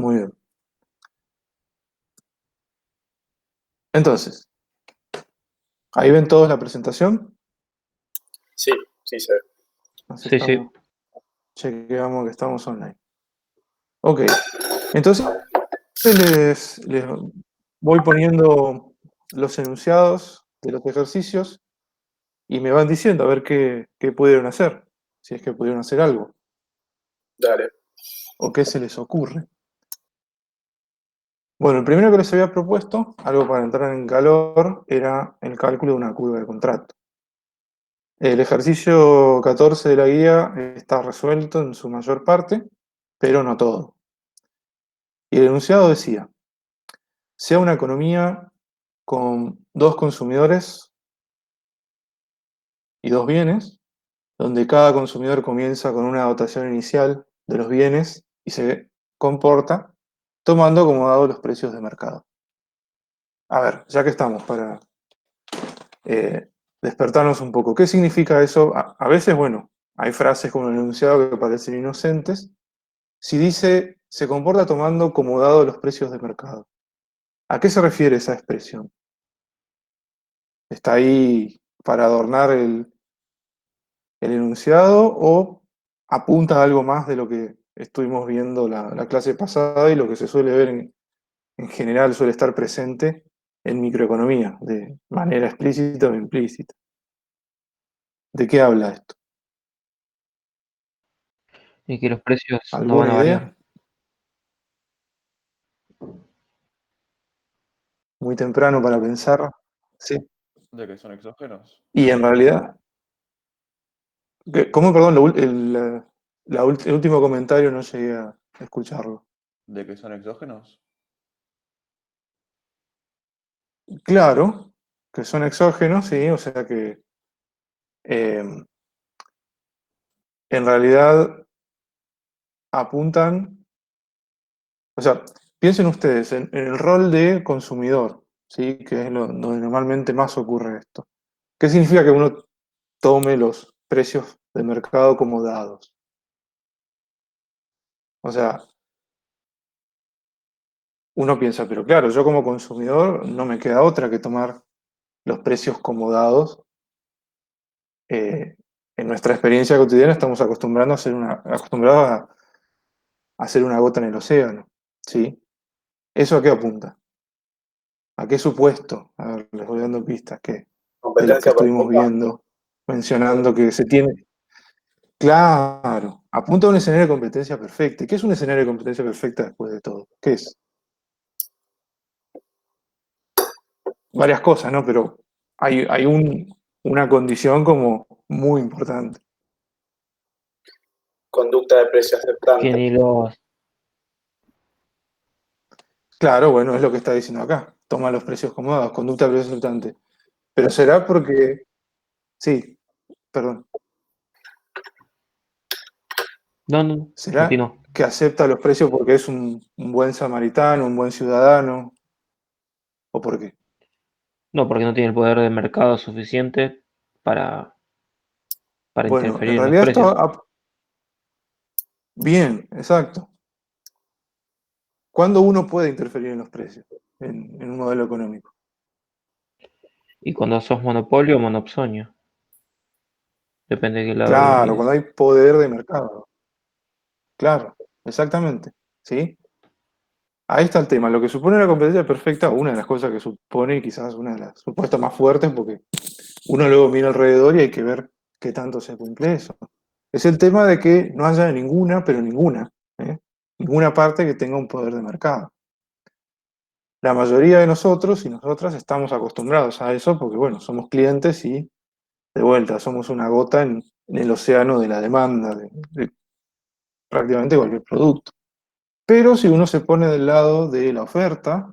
Muy bien. Entonces, ahí ven todos la presentación. Sí, sí se ve. Así Sí, sí. estamos. Chequeamos que estamos online. Ok. Entonces les voy poniendo los enunciados de los ejercicios y me van diciendo a ver qué pudieron hacer, si es que pudieron hacer algo, Dale. o qué se les ocurre. Bueno, el primero que les había propuesto, algo para entrar en calor, era el cálculo de una curva de contrato. El ejercicio 14 de la guía está resuelto en su mayor parte, pero no todo. Y el enunciado decía, sea una economía con dos consumidores y dos bienes, donde cada consumidor comienza con una dotación inicial de los bienes y se comporta tomando como dado los precios de mercado. A ver, ya que estamos para despertarnos un poco, ¿qué significa eso? A veces, bueno, hay frases como el enunciado que parecen inocentes. Si dice, se comporta tomando como dado los precios de mercado, ¿a qué se refiere esa expresión? ¿Está ahí para adornar el enunciado o apunta a algo más de lo que estuvimos viendo la clase pasada y lo que se suele ver en general suele estar presente en microeconomía, de manera explícita o implícita? ¿De qué habla esto? Y que los precios no van ¿Alguna a idea? variar. Muy temprano para pensar. Sí. ¿De que son exógenos? Y en realidad, ¿cómo, perdón, el último comentario no llegué a escucharlo? ¿De que son exógenos? Claro, que son exógenos, sí, o sea que eh, en realidad apuntan, o sea, piensen ustedes en el rol de consumidor, ¿sí? Que es donde normalmente más ocurre esto. ¿Qué significa que uno tome los precios de mercado como dados? O sea, uno piensa, pero claro, yo como consumidor no me queda otra que tomar los precios como dados. En nuestra experiencia cotidiana estamos acostumbrados a hacer una gota en el océano, ¿sí? ¿Eso a qué apunta? ¿A qué supuesto? A ver, les voy dando pistas que de los que Competencia estuvimos perfecta. viendo, mencionando que se tiene. Claro, apunta a un escenario de competencia perfecta. ¿Y qué es un escenario de competencia perfecta después de todo? ¿Qué es? Varias cosas, ¿no? Pero hay una condición como muy importante. Conducta de precio Que aceptante. ni los... Claro, bueno, es lo que está diciendo acá. Toma los precios acomodados, conducta de precio aceptante. Pero será porque, sí, perdón, No, no, no, ¿será continúo. que acepta los precios porque es un buen samaritano, un buen ciudadano? ¿O por qué? No, porque no tiene el poder de mercado suficiente para, para Bueno, en interferir en los realidad esto, precios. bien, exacto. ¿Cuándo uno puede interferir en los precios en un modelo económico? Y cuando sos monopolio o monopsonio, depende de qué lado lo Claro, cuando mires. hay poder de mercado. Claro, exactamente. ¿Sí? Ahí está el tema. Lo que supone la competencia perfecta, una de las cosas que supone, y quizás una de las supuestas más fuertes, porque uno luego mira alrededor y hay que ver qué tanto se cumple eso. Es el tema de que no haya ninguna, pero ninguna, ¿eh? Ninguna parte que tenga un poder de mercado. La mayoría de nosotros y nosotras estamos acostumbrados a eso porque, bueno, somos clientes y, de vuelta, somos una gota en el océano de la demanda de prácticamente cualquier producto. Pero si uno se pone del lado de la oferta,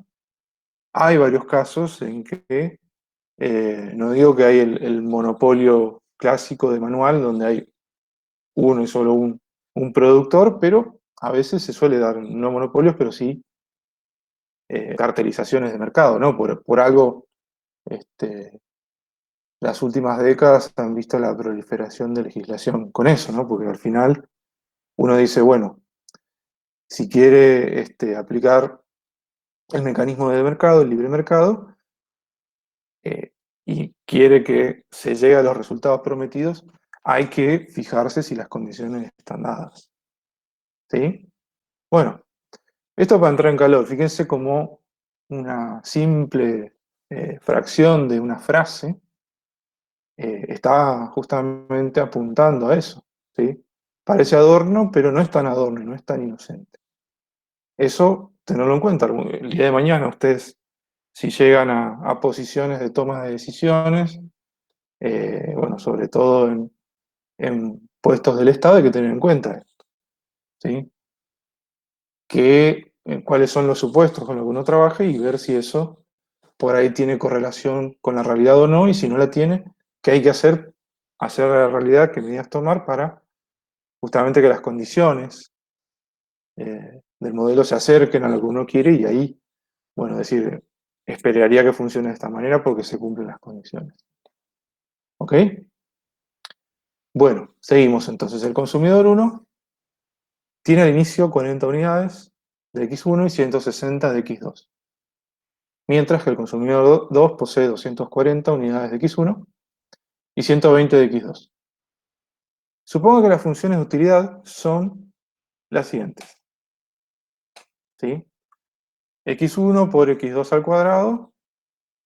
hay varios casos en que, no digo que hay el monopolio clásico de manual, donde hay uno y solo un productor, pero a veces se suele dar, no monopolios, pero sí cartelizaciones de mercado, ¿no? Por algo, este, las últimas décadas han visto la proliferación de legislación con eso, ¿no? Porque al final uno dice, bueno, si quiere aplicar el mecanismo de mercado, el libre mercado, y quiere que se llegue a los resultados prometidos, hay que fijarse si las condiciones están dadas. ¿Sí? Bueno, esto para entrar en calor, fíjense como una simple fracción de una frase está justamente apuntando a eso. ¿Sí? Parece adorno, pero no es tan adorno y no es tan inocente. Eso, tenerlo en cuenta. El día de mañana ustedes, si llegan a posiciones de toma de decisiones, bueno, sobre todo en puestos del Estado, hay que tener en cuenta esto. ¿Sí? Cuáles son los supuestos con los que uno trabaja y ver si eso por ahí tiene correlación con la realidad o no, y si no la tiene, ¿qué hay que hacer la realidad, qué medidas tomar para justamente que las condiciones del modelo se acerquen a lo que uno quiere y ahí, bueno, decir, esperaría que funcione de esta manera porque se cumplen las condiciones. ¿Ok? Bueno, seguimos entonces. El consumidor 1 tiene al inicio 40 unidades de X1 y 160 de X2. Mientras que el consumidor 2 posee 240 unidades de X1 y 120 de X2. Supongo que las funciones de utilidad son las siguientes. ¿Sí? X1 por X2 al cuadrado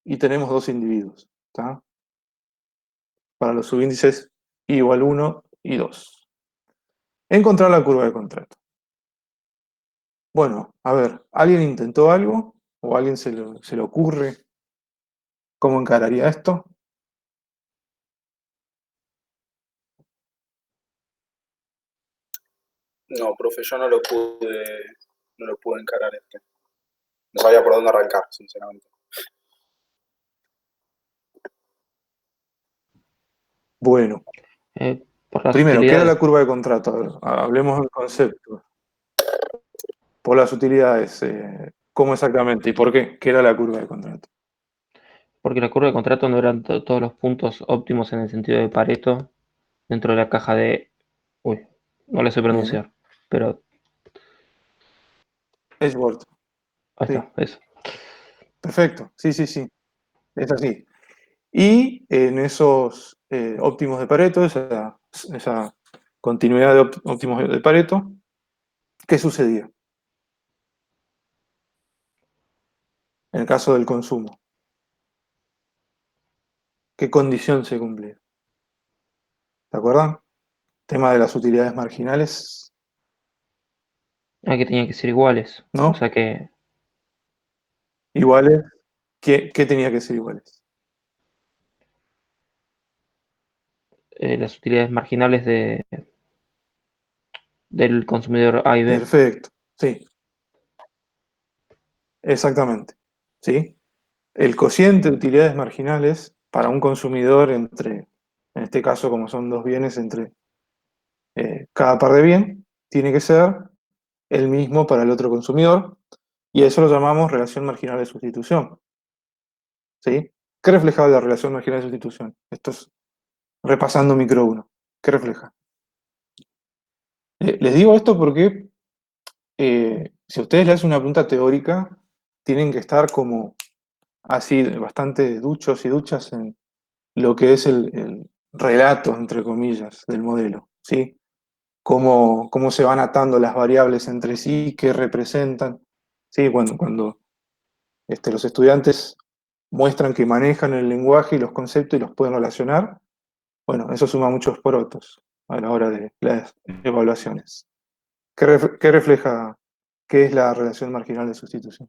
y tenemos dos individuos. ¿Tá? Para los subíndices I igual 1 y 2. Encontrar la curva de contrato. Bueno, a ver, ¿alguien intentó algo? ¿O a alguien se le ocurre cómo encararía esto? No, profe, yo no lo pude encarar No sabía por dónde arrancar, sinceramente. Bueno, Por las primero, ¿qué era utilidades. la curva de contrato? A ver, hablemos del concepto. Por las utilidades, ¿cómo exactamente? ¿Y por qué? ¿Qué era la curva de contrato? Porque la curva de contrato no eran todos los puntos óptimos en el sentido de Pareto dentro de la caja de... Uy, no le sé Bien. pronunciar, pero Edgeworth. ahí Sí, está, eso. perfecto. Sí, sí, sí. Es así. Y en esos óptimos de Pareto, esa continuidad de óptimos de Pareto, ¿qué sucedía? En el caso del consumo, ¿qué condición se cumplía? ¿Se acuerdan? Tema de las utilidades marginales, Ah, que tenían que ser iguales. O ¿no? sea que Iguales. ¿Qué tenía que ser iguales? las utilidades marginales del consumidor A y B. Perfecto. Sí, exactamente. ¿Sí? El cociente de utilidades marginales para un consumidor entre, en este caso como son dos bienes, entre cada par de bien, tiene que ser el mismo para el otro consumidor, y eso lo llamamos relación marginal de sustitución. ¿Sí? ¿Qué refleja la relación marginal de sustitución? Esto es repasando micro 1. ¿Qué refleja? Les digo esto porque si a ustedes les hacen una pregunta teórica, tienen que estar como así, bastante duchos y duchas en lo que es el relato, entre comillas, del modelo. ¿Sí? Cómo se van atando las variables entre sí, qué representan. Sí, cuando los estudiantes muestran que manejan el lenguaje y los conceptos y los pueden relacionar, bueno, eso suma muchos porotos a la hora de las evaluaciones. ¿Qué refleja qué es la relación marginal de sustitución?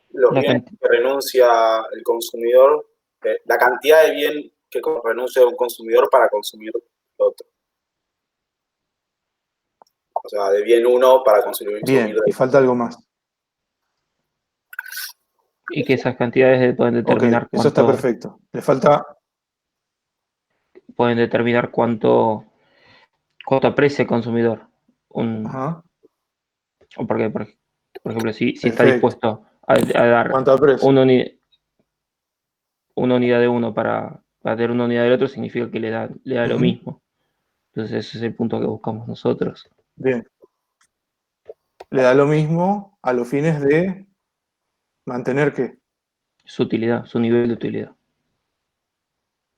Los La bienes cantidad. que renuncia el consumidor, la cantidad de bien que renuncia un consumidor para consumir otro. O sea, de bien uno para consumir Bien, y de... falta algo más. Y que esas cantidades pueden Ok, determinar eso está cuánto, perfecto. Le falta, pueden determinar cuánto aprecia el consumidor. Un, ajá, o porque, por ejemplo, si está perfecto. dispuesto a dar ¿Cuánto aprecio? una unidad de uno para tener una unidad del otro, significa que le da lo Ujú. mismo. Entonces ese es el punto que buscamos nosotros. Bien. le da lo mismo a los fines de mantener ¿qué? Su utilidad, su nivel de utilidad.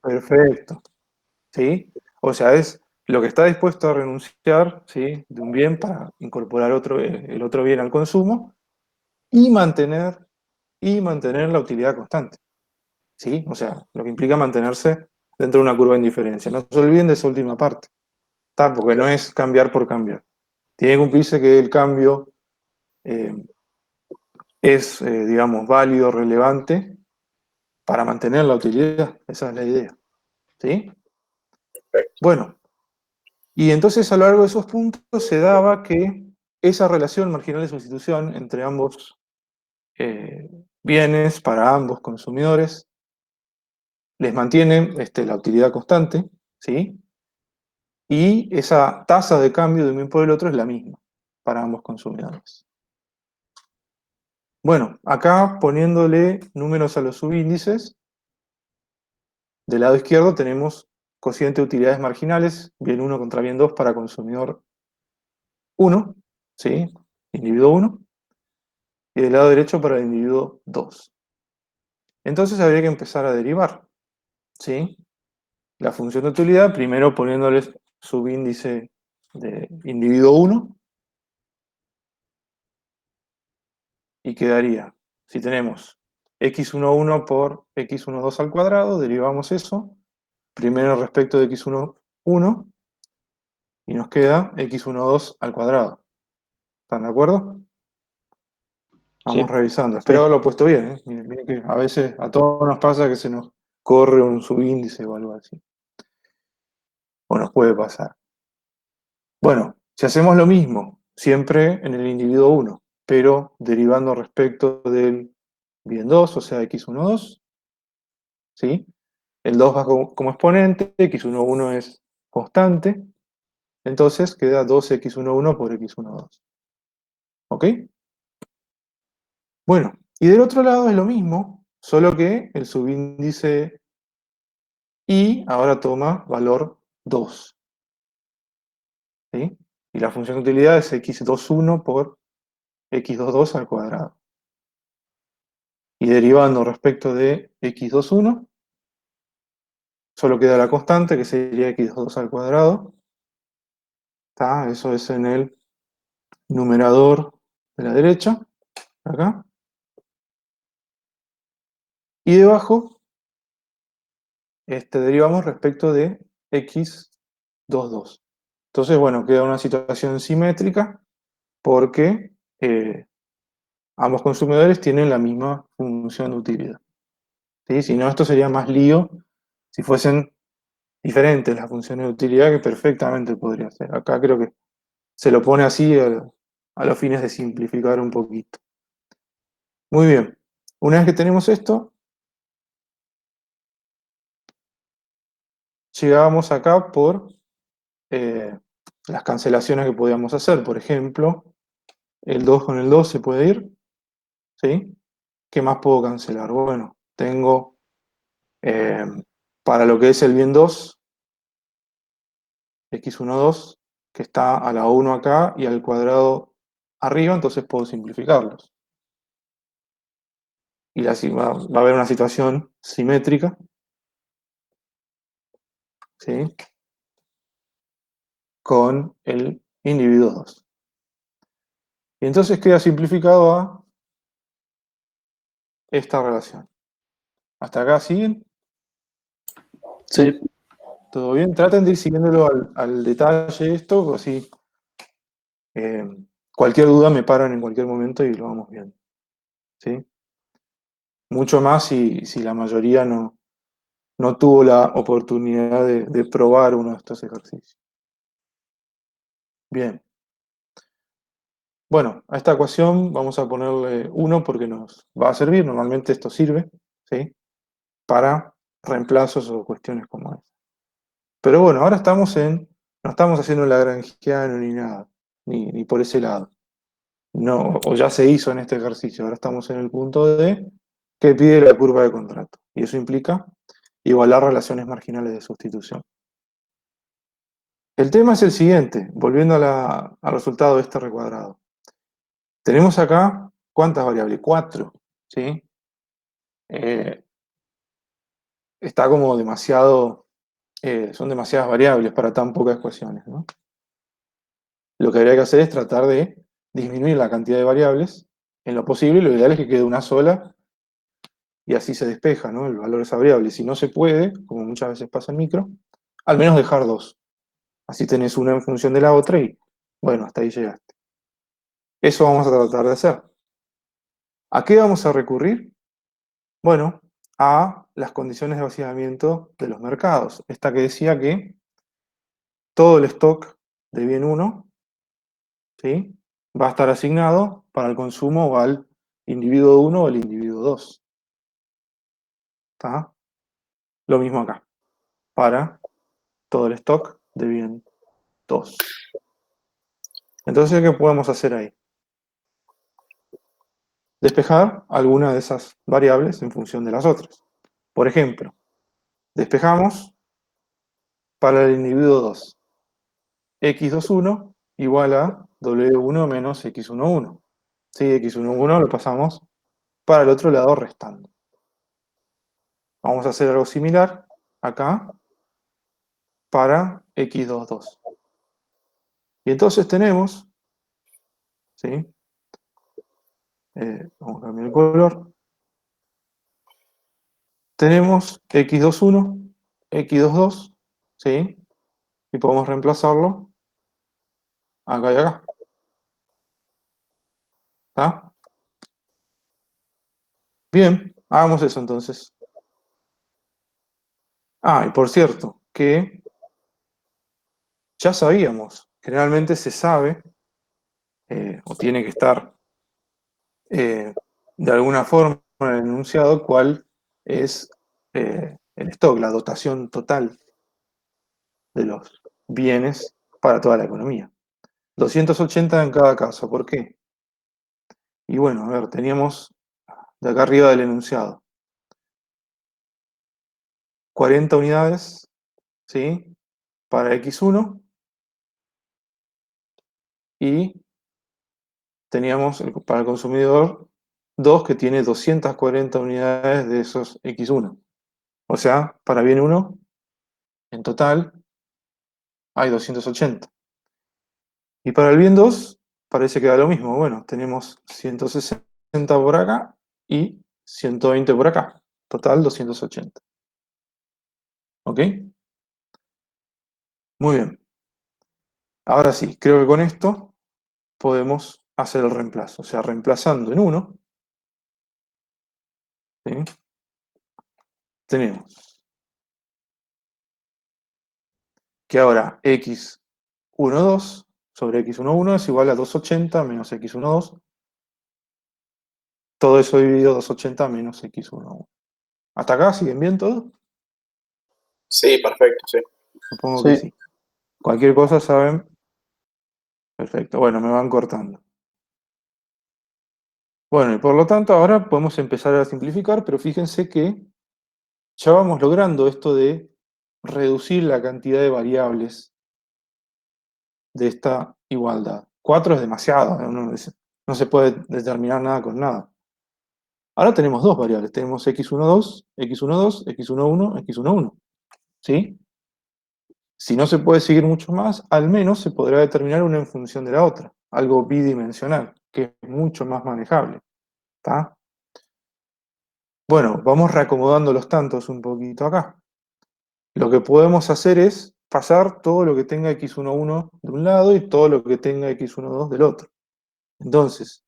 Perfecto. ¿Sí? O sea, es lo que está dispuesto a renunciar, ¿sí? De un bien para incorporar el otro bien al consumo y mantener la utilidad constante. ¿Sí? O sea, lo que implica mantenerse dentro de una curva de indiferencia. No se olviden de esa última parte, ¿tá? Porque no es cambiar por cambiar. Tiene que cumplirse que el cambio eh, es, digamos, válido, relevante para mantener la utilidad. Esa es la idea. ¿Sí? Bueno, y entonces a lo largo de esos puntos se daba que esa relación marginal de sustitución entre ambos eh, bienes para ambos consumidores les mantiene la utilidad constante, ¿sí? Y esa tasa de cambio de un bien por el otro es la misma para ambos consumidores. Bueno, acá poniéndole números a los subíndices, del lado izquierdo tenemos cociente de utilidades marginales, bien 1 contra bien 2 para consumidor 1, ¿sí? Individuo 1, y del lado derecho para el individuo 2. Entonces habría que empezar a derivar, ¿sí? La función de utilidad, primero poniéndoles subíndice de individuo 1, y quedaría, si tenemos x11 por x12 al cuadrado, derivamos eso, primero respecto de x11, y nos queda x12 al cuadrado. ¿Están de acuerdo? Vamos Sí. revisando. Espero haberlo puesto bien, ¿eh? Miren que a veces a todos nos pasa que se nos corre un subíndice o algo así. O nos puede pasar. Bueno, si hacemos lo mismo, siempre en el individuo 1, pero derivando respecto del bien 2, o sea, x12, ¿sí? El 2 va como exponente, x11 es constante, entonces queda 2x11 por x12. ¿Ok? Bueno, y del otro lado es lo mismo, solo que el subíndice y ahora toma valor 2. ¿Sí? Y la función de utilidad es x21 por x22 al cuadrado. Y derivando respecto de x21, solo queda la constante, que sería x22 al cuadrado. ¿Tá? Eso es en el numerador de la derecha, acá. Y debajo, derivamos respecto de x22. Entonces, bueno, queda una situación simétrica porque ambos consumidores tienen la misma función de utilidad. ¿Sí? Si no, esto sería más lío si fuesen diferentes las funciones de utilidad, que perfectamente podría ser. Acá creo que se lo pone así a los fines de simplificar un poquito. Muy bien. Una vez que tenemos esto, llegábamos acá por las cancelaciones que podíamos hacer. Por ejemplo, el 2 con el 2 se puede ir. ¿Sí? ¿Qué más puedo cancelar? Bueno, tengo eh, para lo que es el bien 2, x12, que está a la 1 acá y al cuadrado arriba, entonces puedo simplificarlos. Y va a haber una situación simétrica, ¿sí? Con el individuo 2. Y entonces queda simplificado a esta relación. ¿Hasta acá siguen? Sí. ¿Todo bien? Traten de ir siguiéndolo al detalle esto, así eh, cualquier duda me paran en cualquier momento y lo vamos viendo. ¿Sí? Mucho más si la mayoría no tuvo la oportunidad de probar uno de estos ejercicios. Bien. Bueno, a esta ecuación vamos a ponerle 1 porque nos va a servir. Normalmente esto sirve, ¿sí? Para reemplazos o cuestiones como esta. Pero bueno, ahora no estamos haciendo la granjiano ni nada, ni por ese lado. No, o ya se hizo en este ejercicio. Ahora estamos en el punto de que pide la curva de contrato. Y eso implica igualar relaciones marginales de sustitución. El tema es el siguiente, volviendo al resultado de este recuadrado. Tenemos acá, ¿cuántas variables? 4, ¿sí? Está como demasiado, son demasiadas variables para tan pocas ecuaciones, ¿no? Lo que habría que hacer es tratar de disminuir la cantidad de variables en lo posible. Lo ideal es que quede una sola y así se despeja, ¿no? El valor de esa variable. Si no se puede, como muchas veces pasa en micro, al menos dejar dos. Así tenés una en función de la otra y, bueno, hasta ahí llegaste. Eso vamos a tratar de hacer. ¿A qué vamos a recurrir? Bueno, a las condiciones de vaciamiento de los mercados. Esta que decía que todo el stock de bien 1, ¿sí?, va a estar asignado para el consumo al individuo 1 o al individuo 2. ¿Está? Lo mismo acá, para todo el stock de bien 2. Entonces, ¿qué podemos hacer ahí? Despejar alguna de esas variables en función de las otras. Por ejemplo, despejamos para el individuo 2. X21 igual a W1 menos X11. ¿Sí? X11 lo pasamos para el otro lado restando. Vamos a hacer algo similar acá para X22. Y entonces tenemos, ¿sí? Vamos a cambiar el color. Tenemos X21, X22, ¿sí? Y podemos reemplazarlo acá y acá. ¿Está? Bien, hagamos eso entonces. Ah, y por cierto, que ya sabíamos, generalmente se sabe, o tiene que estar de alguna forma en el enunciado, cuál es el stock, la dotación total de los bienes para toda la economía. 280 en cada caso, ¿por qué? Y bueno, a ver, teníamos de acá arriba del enunciado 40 unidades, ¿sí?, para X1, y teníamos para el consumidor 2 que tiene 240 unidades de esos X1. O sea, para bien 1, en total, hay 280. Y para el bien 2, parece que da lo mismo. Bueno, tenemos 160 por acá y 120 por acá. Total, 280. ¿Ok? Muy bien. Ahora sí, creo que con esto podemos hacer el reemplazo. O sea, reemplazando en 1, ¿sí?, tenemos que ahora x12 sobre x11 es igual a 280 menos x12. Todo eso dividido 280 menos x11. ¿Hasta acá siguen bien todo? Sí, perfecto, sí. Supongo que Sí. sí. Cualquier cosa saben. Perfecto. Bueno, me van cortando. Bueno, y por lo tanto ahora podemos empezar a simplificar, pero fíjense que ya vamos logrando esto de reducir la cantidad de variables de esta igualdad. 4 es demasiado, no se puede determinar nada con nada. Ahora tenemos dos variables, tenemos x12, x12, x11, x11. ¿Sí? Si no se puede seguir mucho más, al menos se podrá determinar una en función de la otra, algo bidimensional, que es mucho más manejable. ¿Está? Bueno, vamos reacomodando los tantos un poquito acá. Lo que podemos hacer es pasar todo lo que tenga x11 de un lado y todo lo que tenga x12 del otro. Entonces,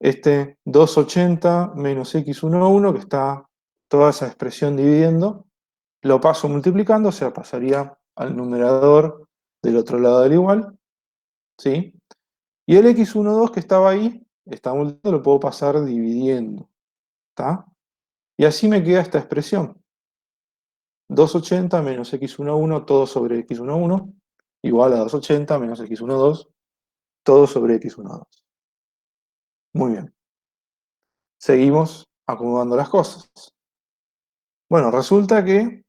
este 280 menos x11, que está toda esa expresión dividiendo, lo paso multiplicando, o sea, pasaría al numerador del otro lado del igual, ¿sí? Y el x12 que estaba ahí, está multiplicando, lo puedo pasar dividiendo, ¿está? Y así me queda esta expresión. 280 menos x11 todo sobre x11 igual a 280 menos x12 todo sobre x12. Muy bien. Seguimos acomodando las cosas. Bueno, resulta que,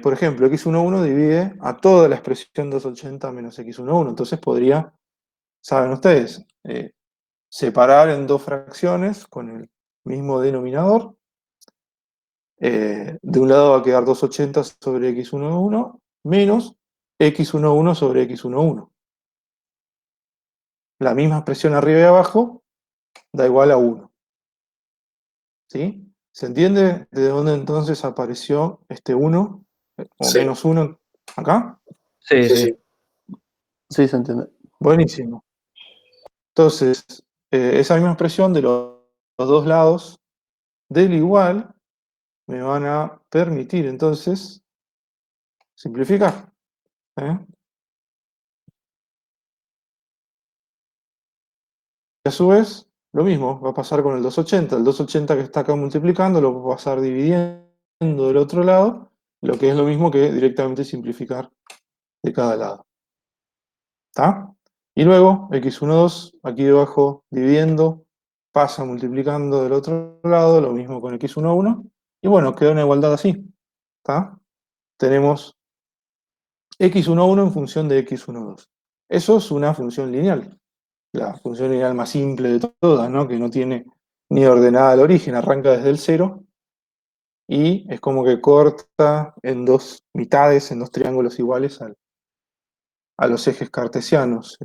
por ejemplo, x11 divide a toda la expresión 280 menos x11. Entonces podría, saben ustedes, separar en dos fracciones con el mismo denominador. De un lado va a quedar 280 sobre x11 menos x11 sobre x11. La misma expresión arriba y abajo da igual a 1. ¿Sí? ¿Se entiende de dónde entonces apareció este 1 o Sí, menos 1 acá? Sí, sí, sí. sí. Sí, se entiende. Buenísimo. Entonces, esa misma expresión de los dos lados del igual me van a permitir entonces simplificar. ¿Eh? Y a su vez, lo mismo, va a pasar con el 280. El 280 que está acá multiplicando lo va a pasar dividiendo del otro lado, lo que es lo mismo que directamente simplificar de cada lado. ¿Está? Y luego, x12, aquí debajo dividiendo, pasa multiplicando del otro lado, lo mismo con x11, y bueno, queda una igualdad así. ¿Está? Tenemos x11 en función de x12. Eso es una función lineal. La función lineal más simple de todas, ¿no? Que no tiene ni ordenada al origen, arranca desde el cero y es como que corta en dos mitades, en dos triángulos iguales a los ejes cartesianos,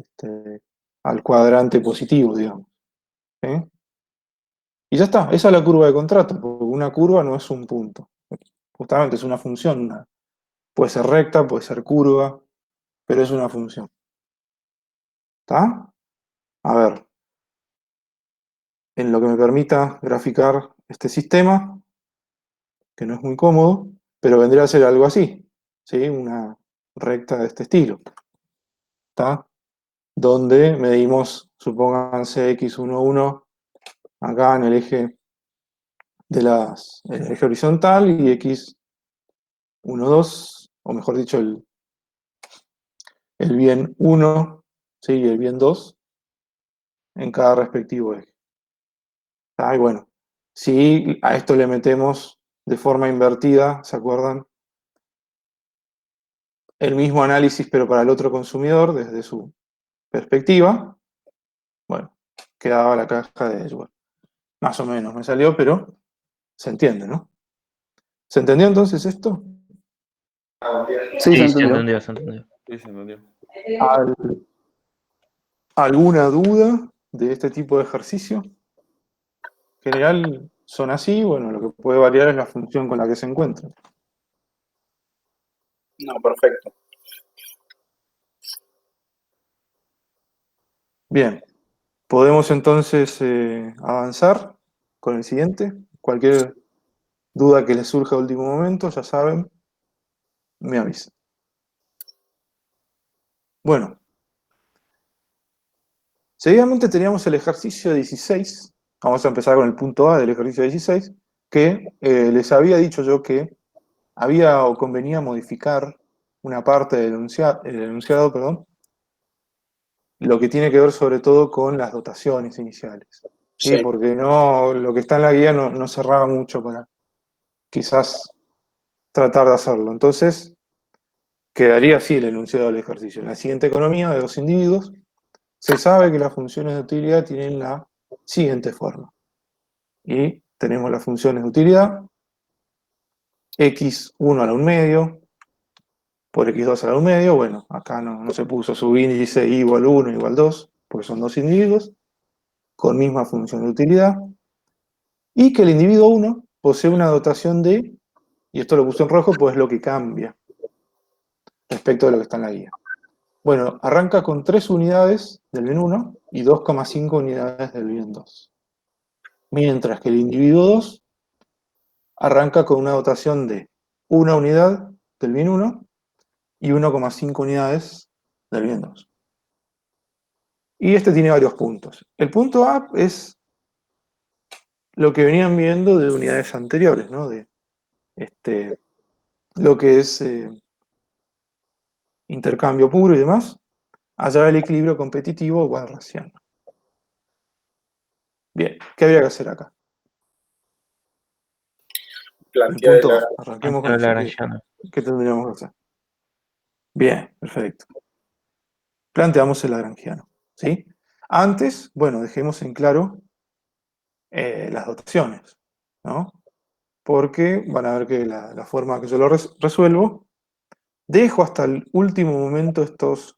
al cuadrante positivo, digamos. ¿Sí? Y ya está, esa es la curva de contrato, porque una curva no es un punto. Justamente es una función, puede ser recta, puede ser curva, pero es una función. ¿Está? A ver, en lo que me permita graficar este sistema, que no es muy cómodo, pero vendría a ser algo así, ¿sí? Una recta de este estilo, ¿está? Donde medimos, supónganse, x11 acá en el eje el eje horizontal y x12, o mejor dicho, el bien 1, ¿sí? Y el bien 2 en cada respectivo eje. ¿Está? Y bueno, si a esto le metemos de forma invertida, ¿se acuerdan? El mismo análisis, pero para el otro consumidor, desde su perspectiva, bueno, quedaba la caja de Edgeworth. Más o menos me salió, pero se entiende, ¿no? ¿Se entendió entonces esto? Sí, se Sí, se entendió. entendió, se entendió. Sí, se entendió. ¿Al- ¿Alguna duda de este tipo de ejercicio? En general son así, bueno, lo que puede variar es la función con la que se encuentran. No, perfecto. Bien, podemos entonces avanzar con el siguiente. Cualquier duda que les surja a último momento, ya saben, me avisan. Bueno, seguidamente teníamos el ejercicio 16. Vamos a empezar con el punto A del ejercicio 16, que les había dicho yo que había o convenía modificar una parte del enunciado, perdón, lo que tiene que ver sobre todo con las dotaciones iniciales. ¿Sí? Sí, Porque no, lo que está en la guía no cerraba mucho para quizás tratar de hacerlo. Entonces, quedaría así el enunciado del ejercicio. En la siguiente economía de dos individuos, se sabe que las funciones de utilidad tienen la siguiente forma. Y tenemos las funciones de utilidad, x1 a la 1 medio, por x2 a la 1 medio, bueno, acá no se puso subíndice igual 1 igual 2, porque son dos individuos, con misma función de utilidad, y que el individuo 1 posee una dotación de, y esto lo puse en rojo, pues lo que cambia respecto de lo que está en la guía. Bueno, arranca con 3 unidades del bien 1 y 2,5 unidades del bien 2. Mientras que el individuo 2 arranca con una dotación de 1 unidad del bien 1 y 1,5 unidades del bien 2. Y este tiene varios puntos. El punto A es lo que venían viendo de unidades anteriores, ¿no? De lo que es intercambio puro y demás, hallar el equilibrio competitivo o walrasiano. Bien, ¿qué habría que hacer acá? El plantea punto la, A, arranquemos con Pero la eso. Lagrangiana. ¿Qué tendríamos que hacer? Bien, perfecto. Planteamos el lagrangiano, ¿sí? Antes, bueno, dejemos en claro las dotaciones, ¿no? Porque van a ver que la forma que yo lo resuelvo, dejo hasta el último momento estas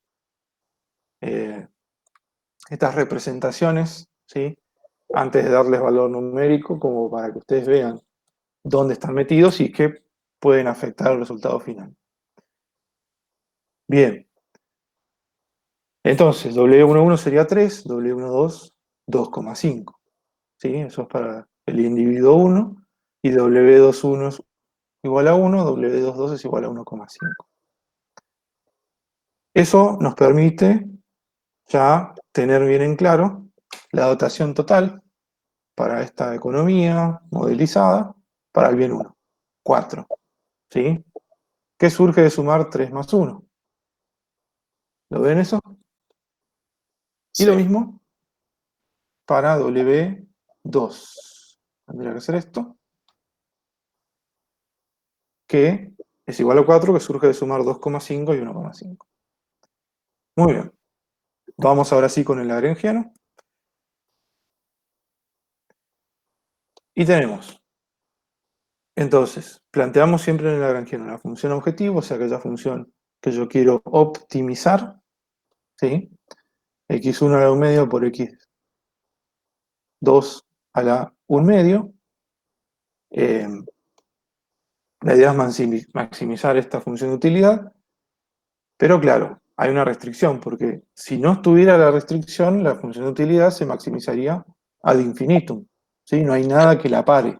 representaciones, ¿sí? Antes de darles valor numérico, como para que ustedes vean dónde están metidos y qué pueden afectar el resultado final. Bien. Entonces, W11 sería 3, W12, 2,5. ¿Sí? Eso es para el individuo 1. Y W21 es igual a 1, W22 es igual a 1,5. Eso nos permite ya tener bien en claro la dotación total para esta economía modelizada para el bien 1. 4. ¿Sí? ¿Qué surge de sumar 3 más 1? ¿Lo ven eso? Y lo Sí. mismo para W2. Tendría que hacer esto, que es igual a 4, que surge de sumar 2,5 y 1,5. Muy bien. Vamos ahora sí con el lagrangiano. Y tenemos, entonces, planteamos siempre en el lagrangiano la función objetivo, o sea, aquella función que yo quiero optimizar, ¿sí? x1 a la 1 medio por x2 a la 1 medio. La idea es maximizar esta función de utilidad, pero claro, hay una restricción, porque si no estuviera la restricción, la función de utilidad se maximizaría ad infinitum, ¿sí? No hay nada que la pare.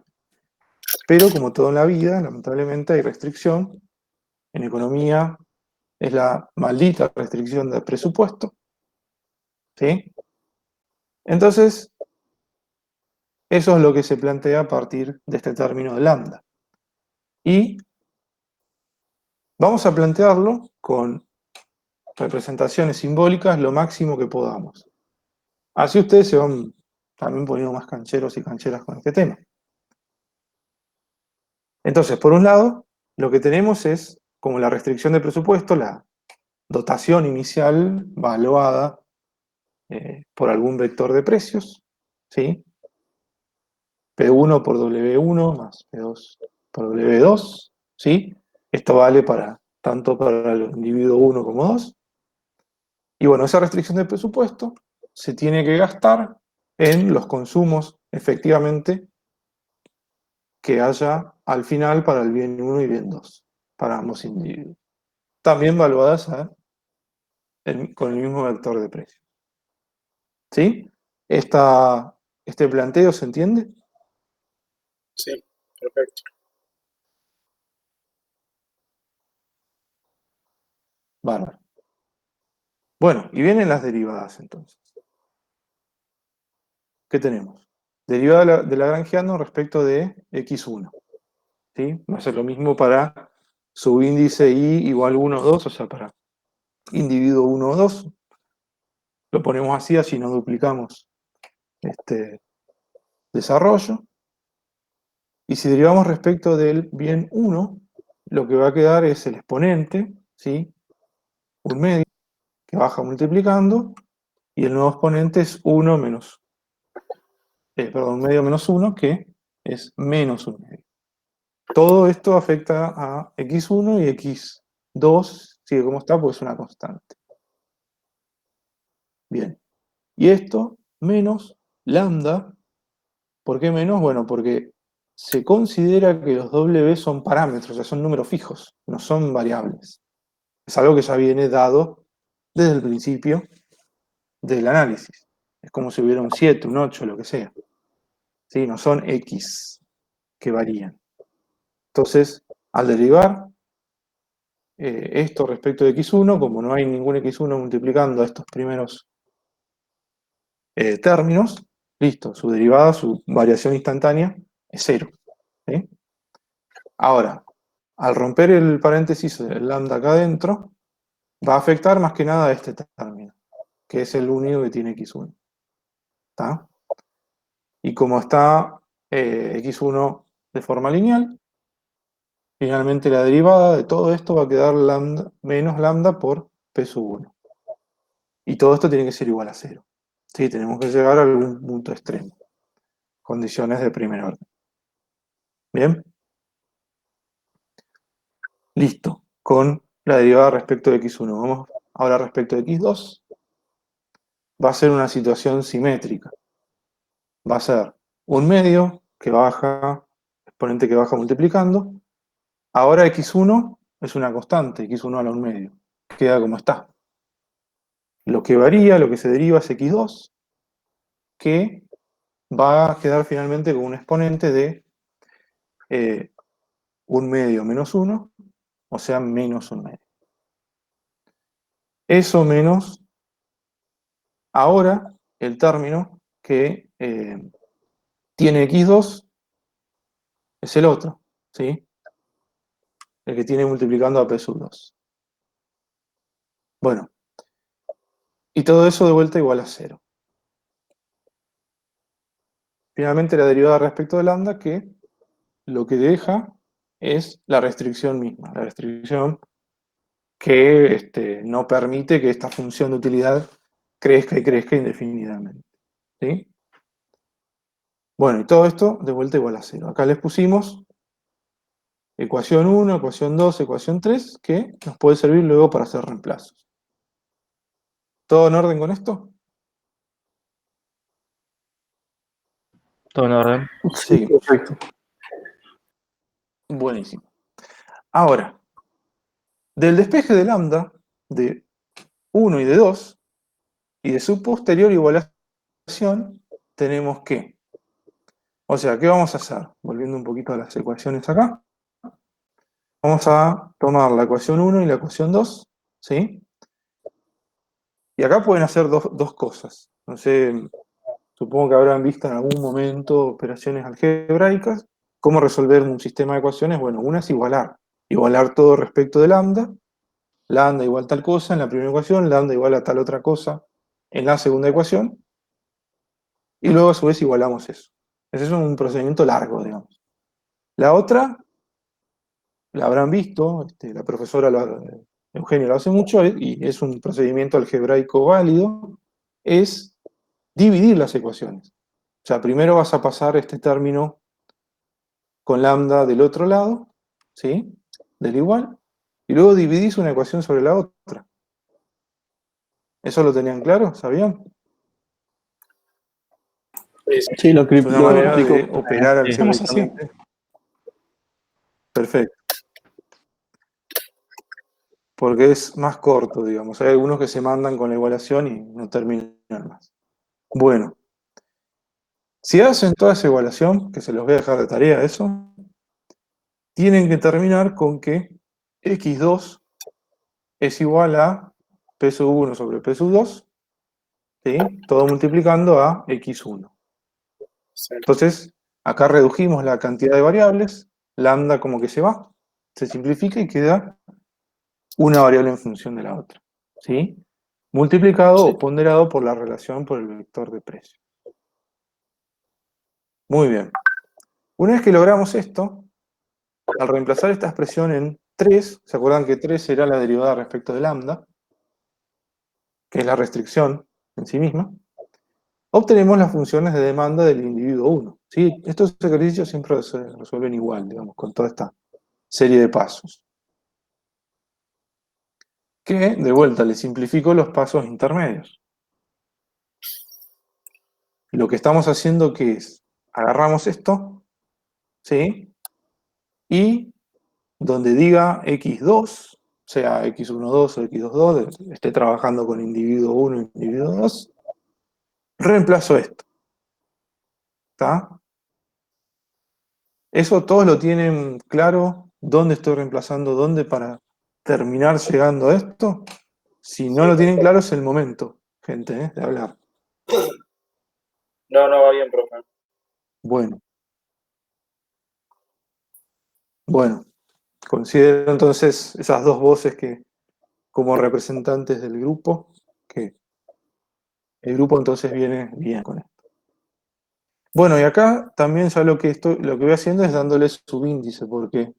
Pero como todo en la vida, lamentablemente hay restricción. En economía es la maldita restricción del presupuesto, ¿sí? Entonces, eso es lo que se plantea a partir de este término de lambda. Y vamos a plantearlo con representaciones simbólicas lo máximo que podamos. Así ustedes se van también poniendo más cancheros y cancheras con este tema. Entonces, por un lado, lo que tenemos es, como la restricción de presupuesto, la dotación inicial valuada por algún vector de precios, ¿sí? P1 por W1 más P2 por W2, ¿sí? Esto vale tanto para el individuo 1 como 2. Y bueno, esa restricción de presupuesto se tiene que gastar en los consumos, efectivamente, que haya al final para el bien 1 y bien 2, para ambos individuos. También valuadas con el mismo vector de precios. ¿Sí? ¿Este planteo se entiende? Sí, perfecto. Bárbaro. Bueno, y vienen las derivadas entonces. ¿Qué tenemos? Derivada de Lagrangiano respecto de x1. ¿Sí? Va a ser lo mismo para subíndice i igual 1 o 2, o sea, para individuo 1 o 2. Lo ponemos así no duplicamos este desarrollo. Y si derivamos respecto del bien 1, lo que va a quedar es el exponente, ¿sí? Un medio, que baja multiplicando, y el nuevo exponente es 1 menos, medio menos 1, que es menos 1 medio. Todo esto afecta a x1 y x2, sigue como está, pues es una constante. Bien. Y esto menos lambda, ¿por qué menos? Bueno, porque se considera que los W son parámetros, o sea, son números fijos, no son variables. Es algo que ya viene dado desde el principio del análisis. Es como si hubiera un 7, un 8, lo que sea. ¿Sí? No son X que varían. Entonces, al derivar esto respecto de x1, como no hay ningún x1 multiplicando a estos primeros términos, listo, su derivada, su variación instantánea es 0. ¿Sí? Ahora, al romper el paréntesis del lambda acá adentro, va a afectar más que nada a este término, que es el único que tiene x1. ¿Está? Y como está x1 de forma lineal, finalmente la derivada de todo esto va a quedar lambda, menos lambda por p sub 1. Y todo esto tiene que ser igual a 0. ¿sí? Tenemos que llegar a algún punto extremo. Condiciones de primer orden. ¿Bien? Listo. Con la derivada respecto de x1. Vamos ahora respecto de x2. Va a ser una situación simétrica. Va a ser un medio que baja, exponente que baja multiplicando. Ahora x1 es una constante, x1 a la 1 medio. Queda como está. Lo que varía, lo que se deriva es x2, que va a quedar finalmente con un exponente de 1 medio menos 1, o sea, menos 1 medio. Eso menos, ahora, el término que tiene x2 es el otro, ¿sí? El que tiene multiplicando a p sub 2. Bueno, y todo eso de vuelta igual a 0. Finalmente la derivada respecto de lambda, que lo que deja es la restricción misma, la restricción que no permite que esta función de utilidad crezca y crezca indefinidamente. ¿Sí? Bueno, y todo esto de vuelta igual a 0. Acá les pusimos ecuación 1, ecuación 2, ecuación 3, que nos puede servir luego para hacer reemplazos. ¿Todo en orden con esto? Todo en orden. Sí, Seguimos. perfecto. Buenísimo. Ahora, del despeje de lambda, de 1 y de 2, y de su posterior igualación, tenemos que, o sea, ¿qué vamos a hacer? Volviendo un poquito a las ecuaciones acá. Vamos a tomar la ecuación 1 y la ecuación 2, ¿sí? Y acá pueden hacer dos cosas. No sé, supongo que habrán visto en algún momento operaciones algebraicas. ¿Cómo resolver un sistema de ecuaciones? Bueno, una es igualar. Igualar todo respecto de lambda. Lambda igual tal cosa en la primera ecuación, lambda igual a tal otra cosa en la segunda ecuación. Y luego a su vez igualamos eso. Ese es un procedimiento largo, digamos. La otra, la habrán visto, la profesora Eugenia lo hace mucho, y es un procedimiento algebraico válido, es dividir las ecuaciones. O sea, primero vas a pasar este término con lambda del otro lado, ¿sí? Del igual, y luego dividís una ecuación sobre la otra. ¿Eso lo tenían claro? ¿Sabían? Sí, Es una lo manera explico. de operar Sí. Estamos así. algebraicamente. Perfecto. Porque es más corto, digamos. Hay algunos que se mandan con la igualación y no terminan más. Bueno, si hacen toda esa igualación, que se los voy a dejar de tarea eso, tienen que terminar con que x2 es igual a p sub 1 sobre p sub 2, ¿sí? Todo multiplicando a x1. Sí. Entonces, acá redujimos la cantidad de variables, lambda como que se va, se simplifica y queda una variable en función de la otra, ¿sí? Multiplicado Sí. o ponderado por la relación por el vector de precio. Muy bien. Una vez que logramos esto, al reemplazar esta expresión en 3, ¿se acuerdan que 3 será la derivada respecto de lambda? Que es la restricción en sí misma. Obtenemos las funciones de demanda del individuo 1. ¿Sí? Estos ejercicios siempre se resuelven igual, digamos, con toda esta serie de pasos. Que, de vuelta, le simplifico los pasos intermedios. Lo que estamos haciendo que es, agarramos esto, ¿sí? Y donde diga x2, sea x12 o x22, esté trabajando con individuo 1 y individuo 2, reemplazo esto. ¿Está? Eso todos lo tienen claro, dónde estoy reemplazando dónde para terminar llegando a esto. Si no Sí, lo tienen claro es el momento, gente, de hablar. No, no va bien, profe. Bueno, considero entonces esas dos voces que como representantes del grupo, que el grupo entonces viene bien con esto. Bueno, y acá también ya lo que voy haciendo es dándoles subíndice, porque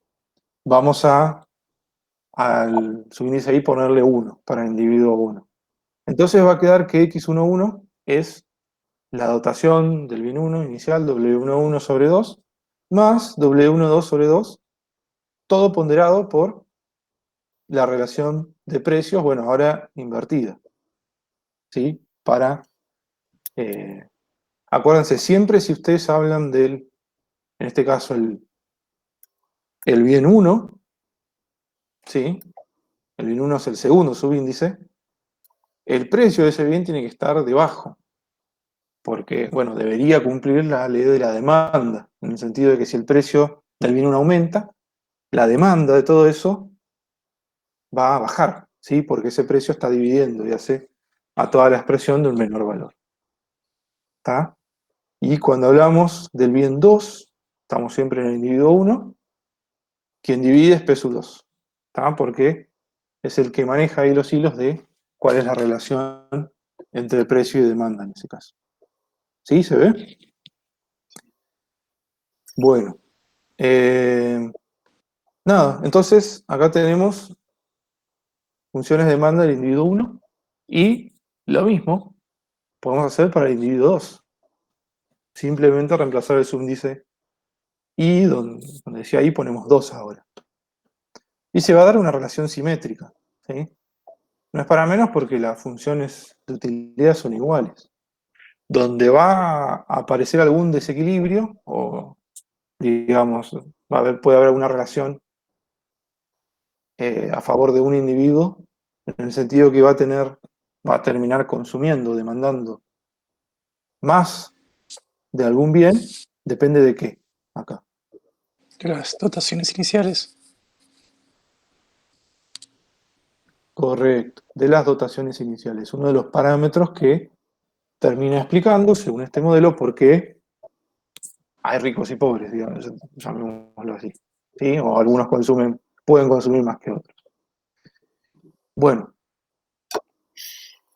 vamos al subíndice ahí ponerle 1 para el individuo 1. Entonces va a quedar que x11 es la dotación del bien 1 inicial, W11 sobre 2, más W12 sobre 2, todo ponderado por la relación de precios, bueno, ahora invertida, ¿sí? Acuérdense, siempre si ustedes hablan del, en este caso, el bien 1, ¿sí? El bien 1 es el segundo subíndice, el precio de ese bien tiene que estar debajo, porque, bueno, debería cumplir la ley de la demanda, en el sentido de que si el precio del bien 1 aumenta, la demanda de todo eso va a bajar, ¿sí? Porque ese precio está dividiendo y hace a toda la expresión de un menor valor. ¿Está? Y cuando hablamos del bien 2, estamos siempre en el individuo 1, quien divide es P sub 2, ¿está? Porque es el que maneja ahí los hilos de cuál es la relación entre precio y demanda en ese caso. ¿Sí? ¿Se ve? Bueno. Nada, entonces acá tenemos funciones de demanda del individuo 1 y lo mismo podemos hacer para el individuo 2. Simplemente reemplazar el subíndice y donde decía I ponemos 2 ahora. Y se va a dar una relación simétrica, ¿sí? No es para menos porque las funciones de utilidad son iguales. Donde va a aparecer algún desequilibrio, o digamos, puede haber una relación a favor de un individuo, en el sentido que va a terminar consumiendo, demandando más de algún bien, depende de qué, acá. De las dotaciones iniciales. Correcto, de las dotaciones iniciales. Uno de los parámetros que termina explicando, según este modelo, por qué hay ricos y pobres, digamos, llamémoslo así. ¿Sí? O algunos pueden consumir más que otros. Bueno,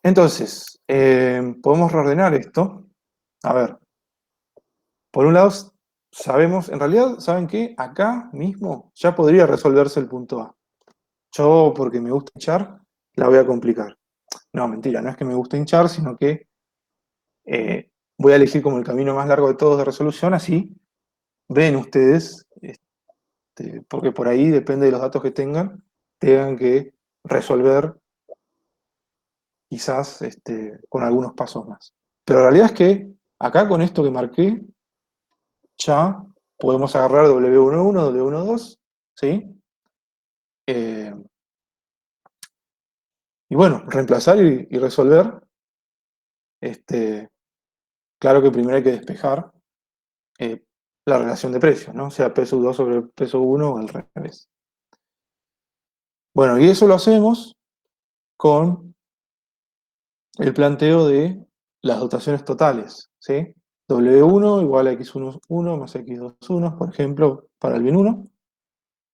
entonces, podemos reordenar esto. A ver, por un lado, sabemos, en realidad, ¿saben qué? Acá mismo ya podría resolverse el punto A. Yo, porque me gusta hinchar, la voy a complicar. No, mentira, no es que me guste hinchar, sino que voy a elegir como el camino más largo de todos de resolución, así ven ustedes, porque por ahí depende de los datos que tengan que resolver quizás con algunos pasos más. Pero la realidad es que acá con esto que marqué, ya podemos agarrar W11, W12, ¿sí? Y bueno, reemplazar y resolver. Claro que primero hay que despejar la relación de precios, ¿no? O sea, peso 2 sobre peso 1 o al revés. Bueno, y eso lo hacemos con el planteo de las dotaciones totales, ¿sí? W1 igual a X11 más X21, por ejemplo, para el bien 1.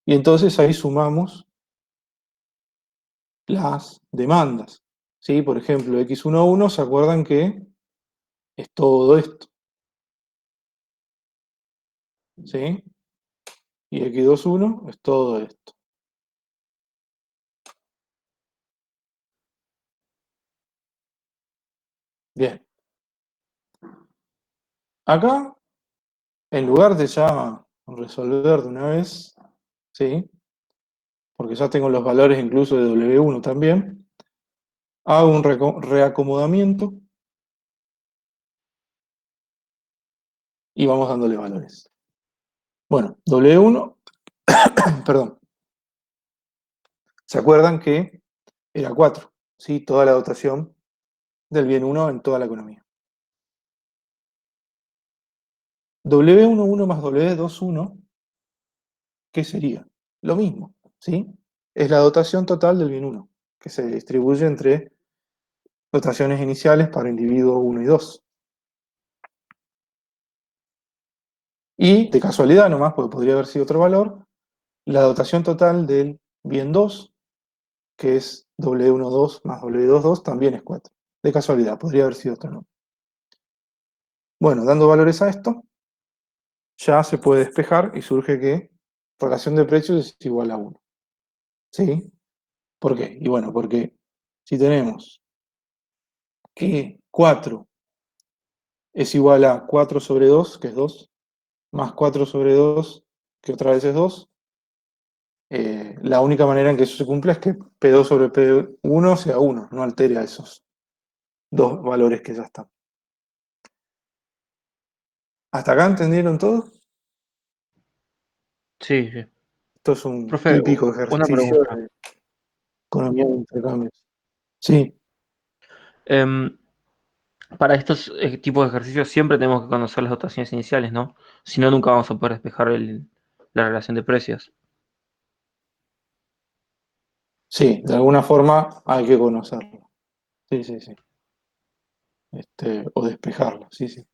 Y entonces ahí sumamos las demandas, ¿sí? Por ejemplo, X11, ¿se acuerdan que es todo esto? ¿Sí? Y X21 es todo esto. Bien. Acá, en lugar de ya resolver de una vez, ¿sí? Porque ya tengo los valores incluso de W1 también, hago un reacomodamiento y vamos dándole valores. Bueno, W1, perdón, ¿se acuerdan que era 4? ¿Sí? Toda la dotación del bien 1 en toda la economía. W11 más W21, ¿qué sería? Lo mismo, ¿sí? Es la dotación total del bien 1, que se distribuye entre dotaciones iniciales para individuo 1 y 2. Y, de casualidad nomás, porque podría haber sido otro valor, la dotación total del bien 2, que es W12 más W22, también es 4. De casualidad, podría haber sido otro nombre. Bueno, dando valores a esto, ya se puede despejar y surge que relación de precios es igual a 1. ¿Sí? ¿Por qué? Y bueno, porque si tenemos que 4 es igual a 4 sobre 2, que es 2, más 4 sobre 2, que otra vez es 2. La única manera en que eso se cumpla es que P2 sobre P1 sea 1, no altere a esos dos valores que ya están. ¿Hasta acá entendieron todo? Sí, sí. Esto es un Profe, típico una ejercicio pregunta. de economía de intercambios. Sí, Em, para estos tipos de ejercicios siempre tenemos que conocer las dotaciones iniciales, ¿no? Si no, nunca vamos a poder despejar la relación de precios. sí, de alguna forma hay que conocerlo. Sí, sí, sí. O despejarlo, sí, sí.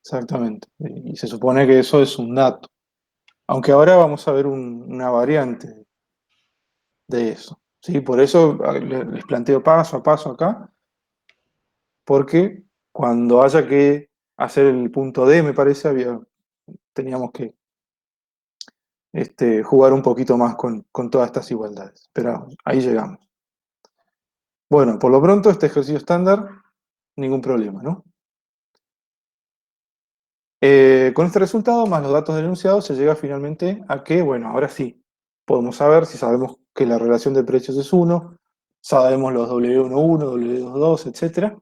Exactamente. Y se supone que eso es un dato. Aunque ahora vamos a ver una variante de eso. ¿Sí? Por eso les planteo paso a paso acá, porque cuando haya que hacer el punto D, me parece, teníamos que jugar un poquito más con todas estas igualdades. Pero ahí llegamos. Bueno, por lo pronto, este ejercicio estándar, ningún problema, ¿no? Con este resultado, más los datos del enunciado, se llega finalmente a que, bueno, ahora sí, podemos saber si sabemos que la relación de precios es 1, sabemos los W11, W22, etc.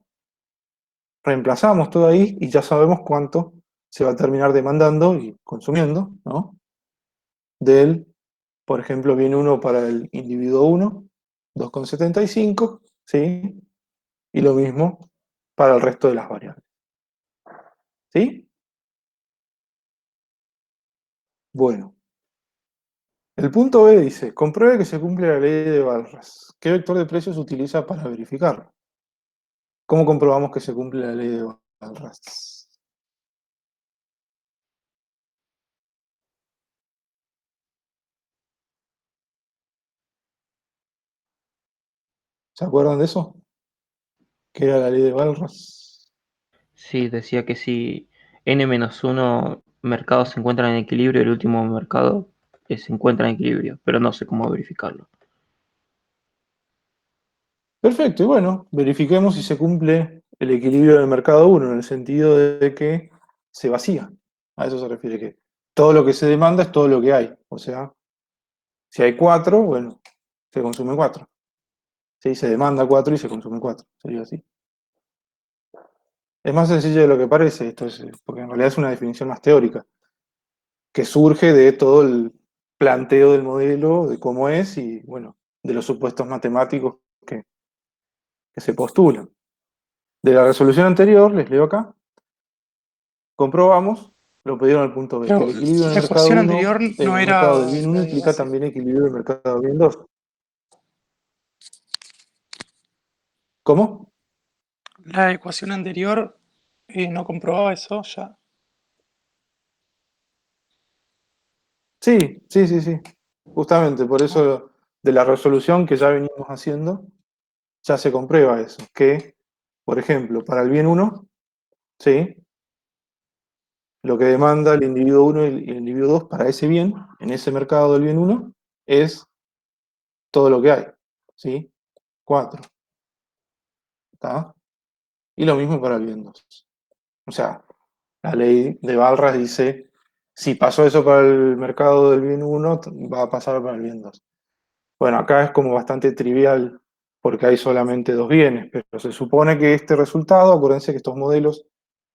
Reemplazamos todo ahí y ya sabemos cuánto se va a terminar demandando y consumiendo, ¿no? Del, por ejemplo, bien 1 para el individuo 1, 2,75, ¿sí? Y lo mismo para el resto de las variables. ¿Sí? Bueno. El punto B dice, compruebe que se cumple la ley de Walras. ¿Qué vector de precios se utiliza para verificarlo? ¿Cómo comprobamos que se cumple la ley de Walras? ¿Se acuerdan de eso? ¿Qué era la ley de Walras? Sí, decía que si n-1 mercados se encuentran en equilibrio, el último mercado se encuentra en equilibrio, pero no sé cómo verificarlo. Perfecto, y bueno, verifiquemos si se cumple el equilibrio del mercado 1, en el sentido de que se vacía. A eso se refiere que todo lo que se demanda es todo lo que hay. O sea, si hay 4, bueno, se consume 4. Si se demanda 4 y se consume 4. Sería así. Es más sencillo de lo que parece, porque en realidad es una definición más teórica, que surge de todo el planteo del modelo, de cómo es y, bueno, de los supuestos matemáticos que se postulan. De la resolución anterior, les leo acá, comprobamos, lo pidieron al punto B, que Pero el equilibrio en el la mercado ecuación 1, anterior en no el mercado del era bien 1 la de implica base. también equilibrio del mercado del bien 2. ¿Cómo? La ecuación anterior no comprobaba eso ya. Sí, sí, sí, sí. Justamente, por Ah, eso de la resolución que ya venimos haciendo, ya se comprueba eso, que, por ejemplo, para el bien 1, ¿sí? Lo que demanda el individuo 1 y el individuo 2 para ese bien, en ese mercado del bien 1, es todo lo que hay, ¿sí? 4, ¿está? Y lo mismo para el bien 2. O sea, la ley de Walras dice, si pasó eso para el mercado del bien 1, va a pasar para el bien 2. Bueno, acá es como bastante trivial porque hay solamente dos bienes, pero se supone que este resultado, acuérdense que estos modelos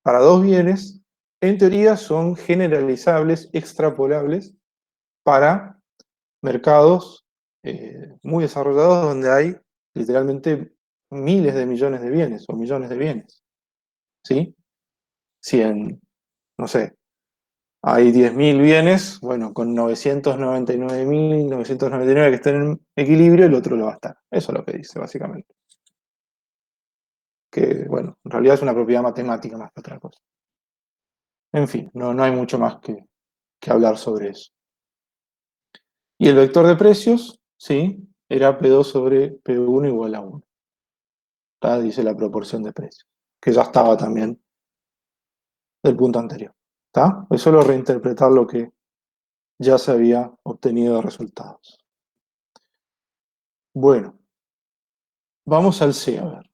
para dos bienes, en teoría son generalizables, extrapolables para mercados muy desarrollados donde hay literalmente miles de millones de bienes o millones de bienes. ¿Sí? Si en, no sé, hay 10.000 bienes, bueno, con 999.999 que estén en equilibrio, el otro lo va a estar. Eso es lo que dice, básicamente. Que, bueno, en realidad es una propiedad matemática más que otra cosa. En fin, no hay mucho más que hablar sobre eso. Y el vector de precios, sí, era P2 sobre P1 igual a 1. Dice la proporción de precios, que ya estaba también del punto anterior. ¿Está? Es solo reinterpretar lo que ya se había obtenido de resultados. Bueno, vamos al C, a ver.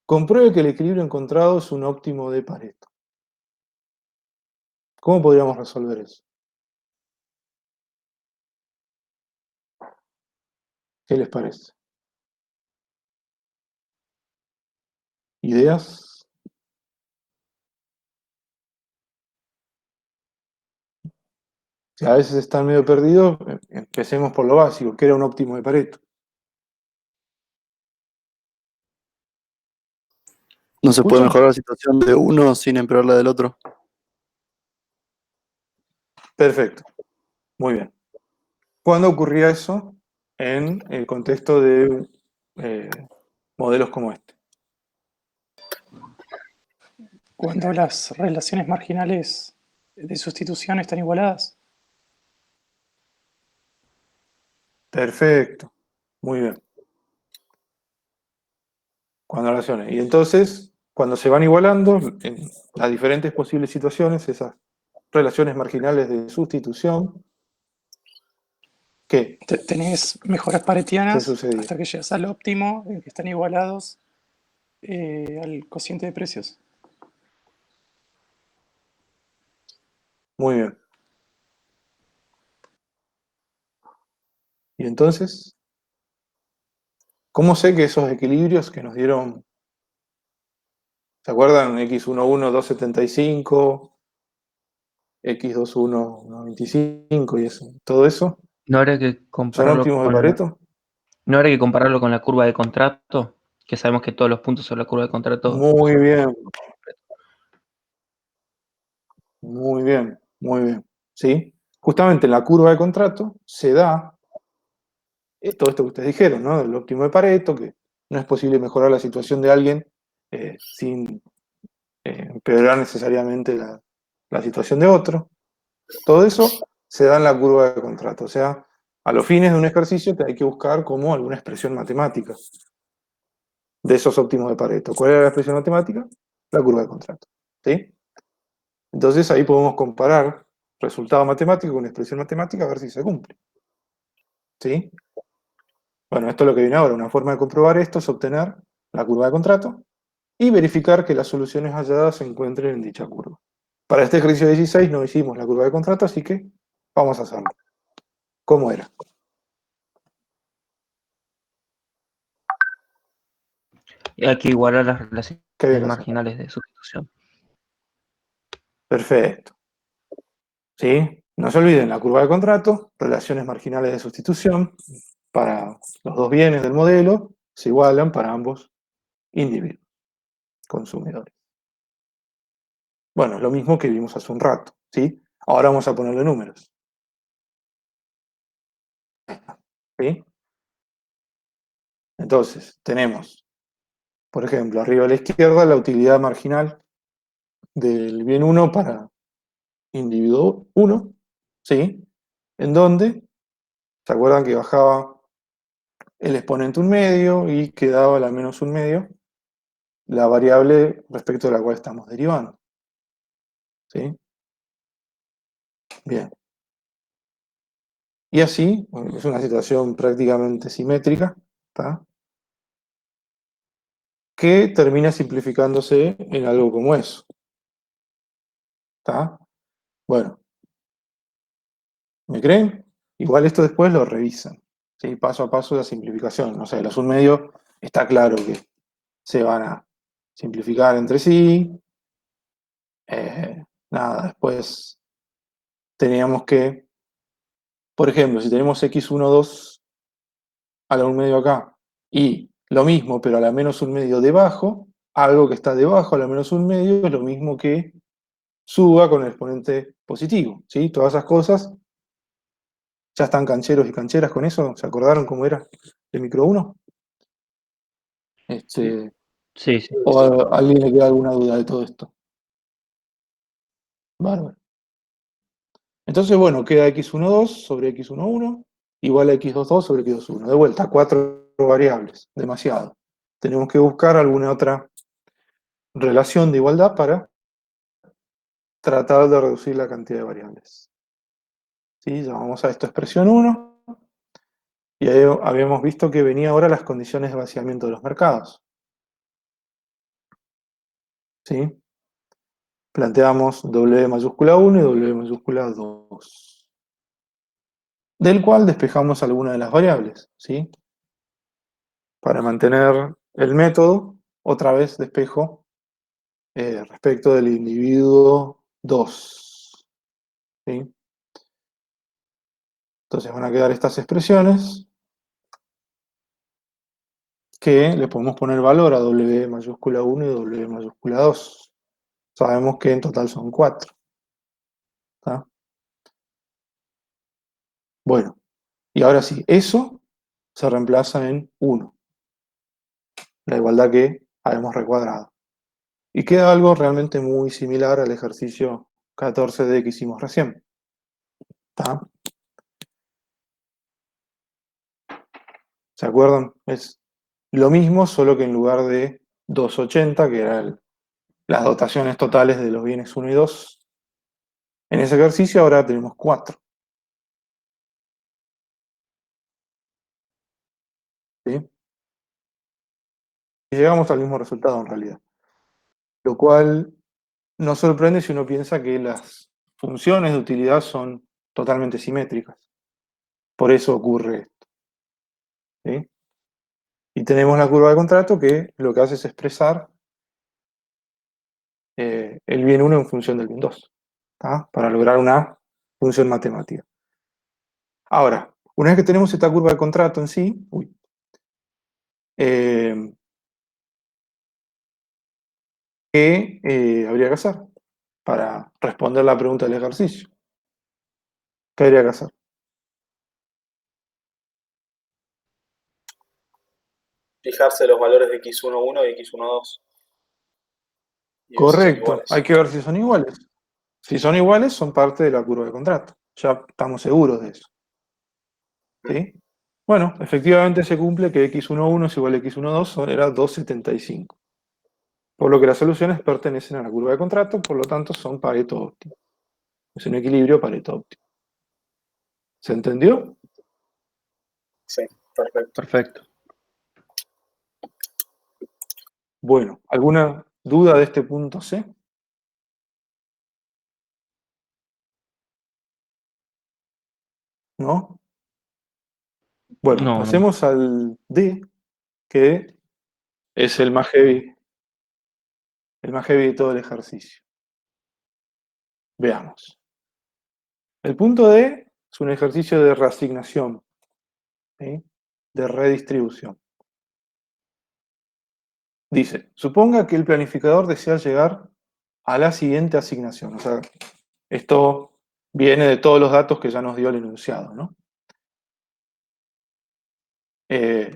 Compruebe que el equilibrio encontrado es un óptimo de Pareto. ¿Cómo podríamos resolver eso? ¿Qué les parece? ¿Ideas? Si a veces están medio perdidos, empecemos por lo básico. ¿Qué era un óptimo de Pareto? No se puede ¿Escuchan? mejorar la situación de uno sin empeorar la del otro. Perfecto. Muy bien. ¿Cuándo ocurría eso? En el contexto de modelos como este. Cuando las relaciones marginales de sustitución están igualadas. Perfecto. Muy bien. Cuando relaciones. Y entonces, cuando se van igualando en las diferentes posibles situaciones, esas relaciones marginales de sustitución, ¿qué? Tenés mejoras ¿Qué paretianas sucedía? hasta que llegas al óptimo, en que están igualados al cociente de precios. Muy bien. Y entonces, ¿cómo sé que esos equilibrios que nos dieron, ¿se acuerdan? X11, 275, X21, 125 y eso. Todo eso, ¿No habría que ¿son compararlo óptimos de con Pareto? no habría que compararlo con la curva de contrato? Que sabemos que todos los puntos sobre la curva de contrato Muy son... bien, muy bien, muy bien. ¿Sí? Justamente en la curva de contrato se da todo esto que ustedes dijeron, ¿no? El óptimo de Pareto, que no es posible mejorar la situación de alguien sin empeorar necesariamente la situación de otro. Todo eso se da en la curva de contrato. O sea, a los fines de un ejercicio te hay que buscar como alguna expresión matemática de esos óptimos de Pareto. ¿Cuál era la expresión matemática? La curva de contrato. ¿Sí? Entonces ahí podemos comparar resultado matemático con expresión matemática a ver si se cumple. ¿Sí? Bueno, esto es lo que viene ahora. Una forma de comprobar esto es obtener la curva de contrato y verificar que las soluciones halladas se encuentren en dicha curva. Para este ejercicio 16 no hicimos la curva de contrato, así que vamos a hacerlo. ¿Cómo era? Y hay que igualar las relaciones ¿Qué había que hacer? marginales de sustitución. Perfecto. ¿Sí? No se olviden, la curva de contrato, relaciones marginales de sustitución, para los dos bienes del modelo, se igualan para ambos individuos, consumidores. Bueno, es lo mismo que vimos hace un rato, ¿sí? Ahora vamos a ponerle números. ¿Sí? Entonces, tenemos, por ejemplo, arriba a la izquierda, la utilidad marginal del bien 1 para individuo 1, ¿sí? En donde, ¿se acuerdan que bajaba el exponente un medio y quedaba la menos un medio? La variable respecto de la cual estamos derivando. ¿Sí? Bien. Y así, bueno, es una situación prácticamente simétrica, ¿tá? Que termina simplificándose en algo como eso. ¿Tá? Bueno, ¿me creen? Igual esto después lo revisan. ¿Sí? Paso a paso la simplificación. No sé, los un medio está claro que se van a simplificar entre sí. Nada, después teníamos que, por ejemplo, si tenemos x12 a la un medio acá y lo mismo, pero a la menos un medio debajo, algo que está debajo a la menos un medio es lo mismo que suba con el exponente positivo. ¿Sí? Todas esas cosas ya están cancheros y cancheras con eso. ¿Se acordaron cómo era de micro 1? Sí, sí. ¿O a alguien le queda alguna duda de todo esto? Bárbaro. Entonces, bueno, queda x12 sobre x11 igual a x22 sobre x21. De vuelta, 4 variables, demasiado. Tenemos que buscar alguna otra relación de igualdad para tratar de reducir la cantidad de variables. ¿Sí? Llamamos a esto expresión 1 y ahí habíamos visto que venía ahora las condiciones de vaciamiento de los mercados. ¿sí? Planteamos W mayúscula 1 y W mayúscula 2, del cual despejamos alguna de las variables, ¿sí? Para mantener el método, otra vez despejo respecto del individuo 2, ¿sí? Entonces van a quedar estas expresiones que le podemos poner valor a W mayúscula 1 y W mayúscula 2. Sabemos que en total son 4. ¿Tá? Bueno, y ahora sí, eso se reemplaza en 1, la igualdad que habíamos recuadrado. Y queda algo realmente muy similar al ejercicio 14D que hicimos recién. ¿Tá? ¿Se acuerdan? Es lo mismo, solo que en lugar de 280, que eran las dotaciones totales de los bienes 1 y 2, en ese ejercicio ahora tenemos 4. ¿Sí? Y llegamos al mismo resultado en realidad. Lo cual nos sorprende si uno piensa que las funciones de utilidad son totalmente simétricas. Por eso ocurre esto. ¿Sí? Y tenemos la curva de contrato que lo que hace es expresar el bien 1 en función del bien 2, ¿tá? Para lograr una función matemática. Ahora, una vez que tenemos esta curva de contrato en sí, ¿qué habría que hacer para responder la pregunta del ejercicio? ¿Qué habría que hacer? Fijarse los valores de x11 y x12. Y ver si son Correcto, iguales. hay que ver si son iguales. Si son iguales, son parte de la curva de contrato. Ya estamos seguros de eso. ¿Sí? Bueno, efectivamente se cumple que x11 es igual a x12, era 2,75. Por lo que las soluciones pertenecen a la curva de contrato, por lo tanto son Pareto óptimo. Es un equilibrio Pareto óptimo. ¿Se entendió? Sí, perfecto. Perfecto. Bueno, ¿alguna duda de este punto C? ¿No? Bueno, No, no. pasemos al D, que es el más heavy de todo el ejercicio. Veamos. El punto D es un ejercicio de reasignación, ¿sí? De redistribución. Dice, suponga que el planificador desea llegar a la siguiente asignación. O sea, esto viene de todos los datos que ya nos dio el enunciado, ¿no? X11,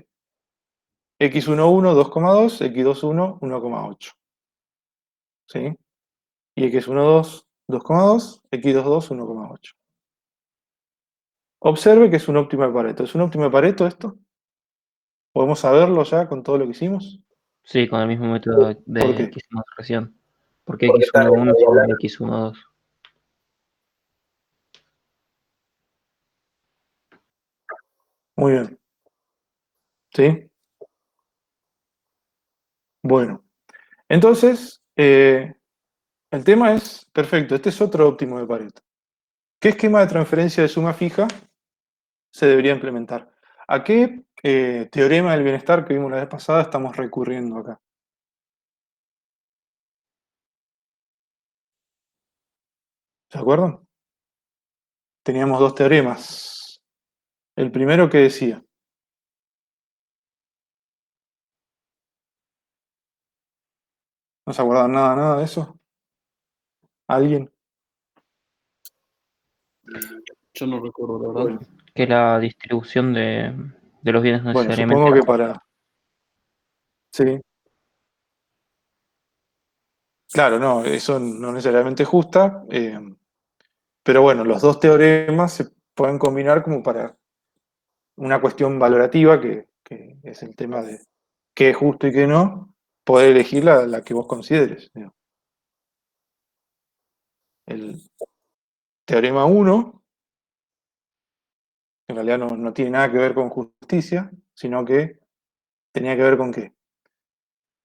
2,2, X21, 1,8. ¿Sí? Y X12, 2,2, X22, 1,8. Observe que es un óptimo de Pareto. ¿Es un óptimo de Pareto esto? ¿Podemos saberlo ya con todo lo que hicimos? Sí, con el mismo método ¿Por de qué? que hicimos recién. Porque Porque está en x11 la es igual a diagonal. x12. Muy bien. ¿Sí? Bueno. Entonces, el tema es, perfecto, este es otro óptimo de Pareto. ¿Qué esquema de transferencia de suma fija se debería implementar? ¿A qué teorema del bienestar que vimos la vez pasada estamos recurriendo acá? ¿Se acuerdan? Teníamos dos teoremas. El primero que decía, ¿no se acuerdan nada de eso? ¿Alguien? Yo no recuerdo, la verdad. Bueno, Que la distribución de los bienes no bueno, necesariamente supongo era que justa. Sí, claro, no, eso no necesariamente es justa, pero bueno, los dos teoremas se pueden combinar como para una cuestión valorativa, que es el tema de qué es justo y qué no, poder elegir la que vos consideres. Digamos. El teorema 1, en realidad no tiene nada que ver con justicia, sino que tenía que ver con qué.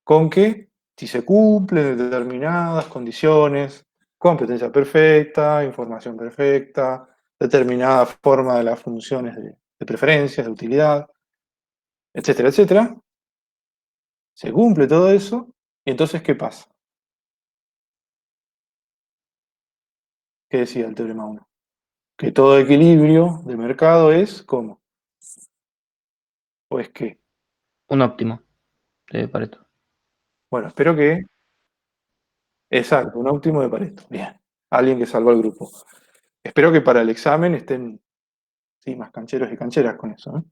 Con que si se cumplen determinadas condiciones, competencia perfecta, información perfecta, determinada forma de las funciones de preferencias, de utilidad, etcétera, etcétera. Se cumple todo eso, y entonces, ¿qué pasa? ¿Qué decía el teorema 1? Que todo equilibrio de mercado es ¿cómo? ¿O es qué? Un óptimo de Pareto. Bueno, espero que... Exacto, un óptimo de Pareto. Bien. Alguien que salvó al grupo. Espero que para el examen estén sí, más cancheros y cancheras con eso, ¿eh?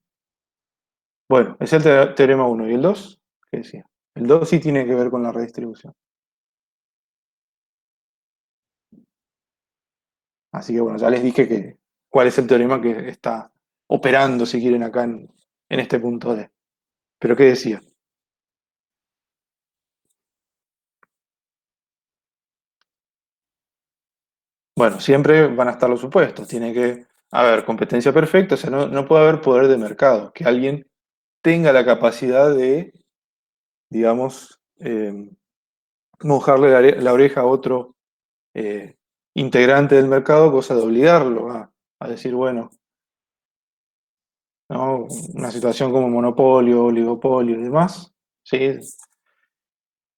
Bueno, es el teorema 1. ¿Y el 2? ¿Qué decía? El 2 sí tiene que ver con la redistribución. Así que bueno, ya les dije que cuál es el teorema que está operando, si quieren, acá en este punto D. ¿Pero qué decía? Bueno, siempre van a estar los supuestos. Tiene que haber competencia perfecta, o sea, no puede haber poder de mercado. Que alguien tenga la capacidad de, digamos, mojarle la oreja a otro integrante del mercado, cosa de obligarlo a decir, bueno, ¿no? Una situación como monopolio, oligopolio y demás, ¿sí?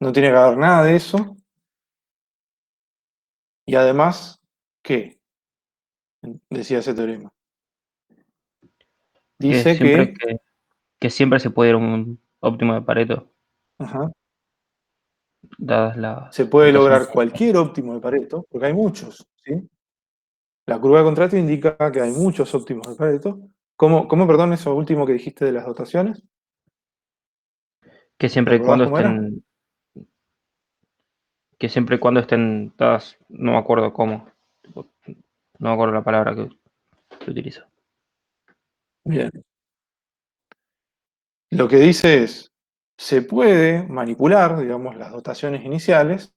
No tiene que haber nada de eso. Y además, ¿qué? Decía ese teorema. Que Dice siempre, que... que siempre se puede ir a un óptimo de Pareto, Ajá, dadas se las puede dotaciones. lograr cualquier óptimo de Pareto, porque hay muchos, ¿sí? La curva de contrato indica que hay muchos óptimos de Pareto. ¿Cómo, perdón, eso último que dijiste de las dotaciones? Que ¿Te siempre y acordás cuando cómo era? estén dadas, no me acuerdo cómo, no me acuerdo la palabra que utilizo. Bien. Lo que dice es, se puede manipular, digamos, las dotaciones iniciales,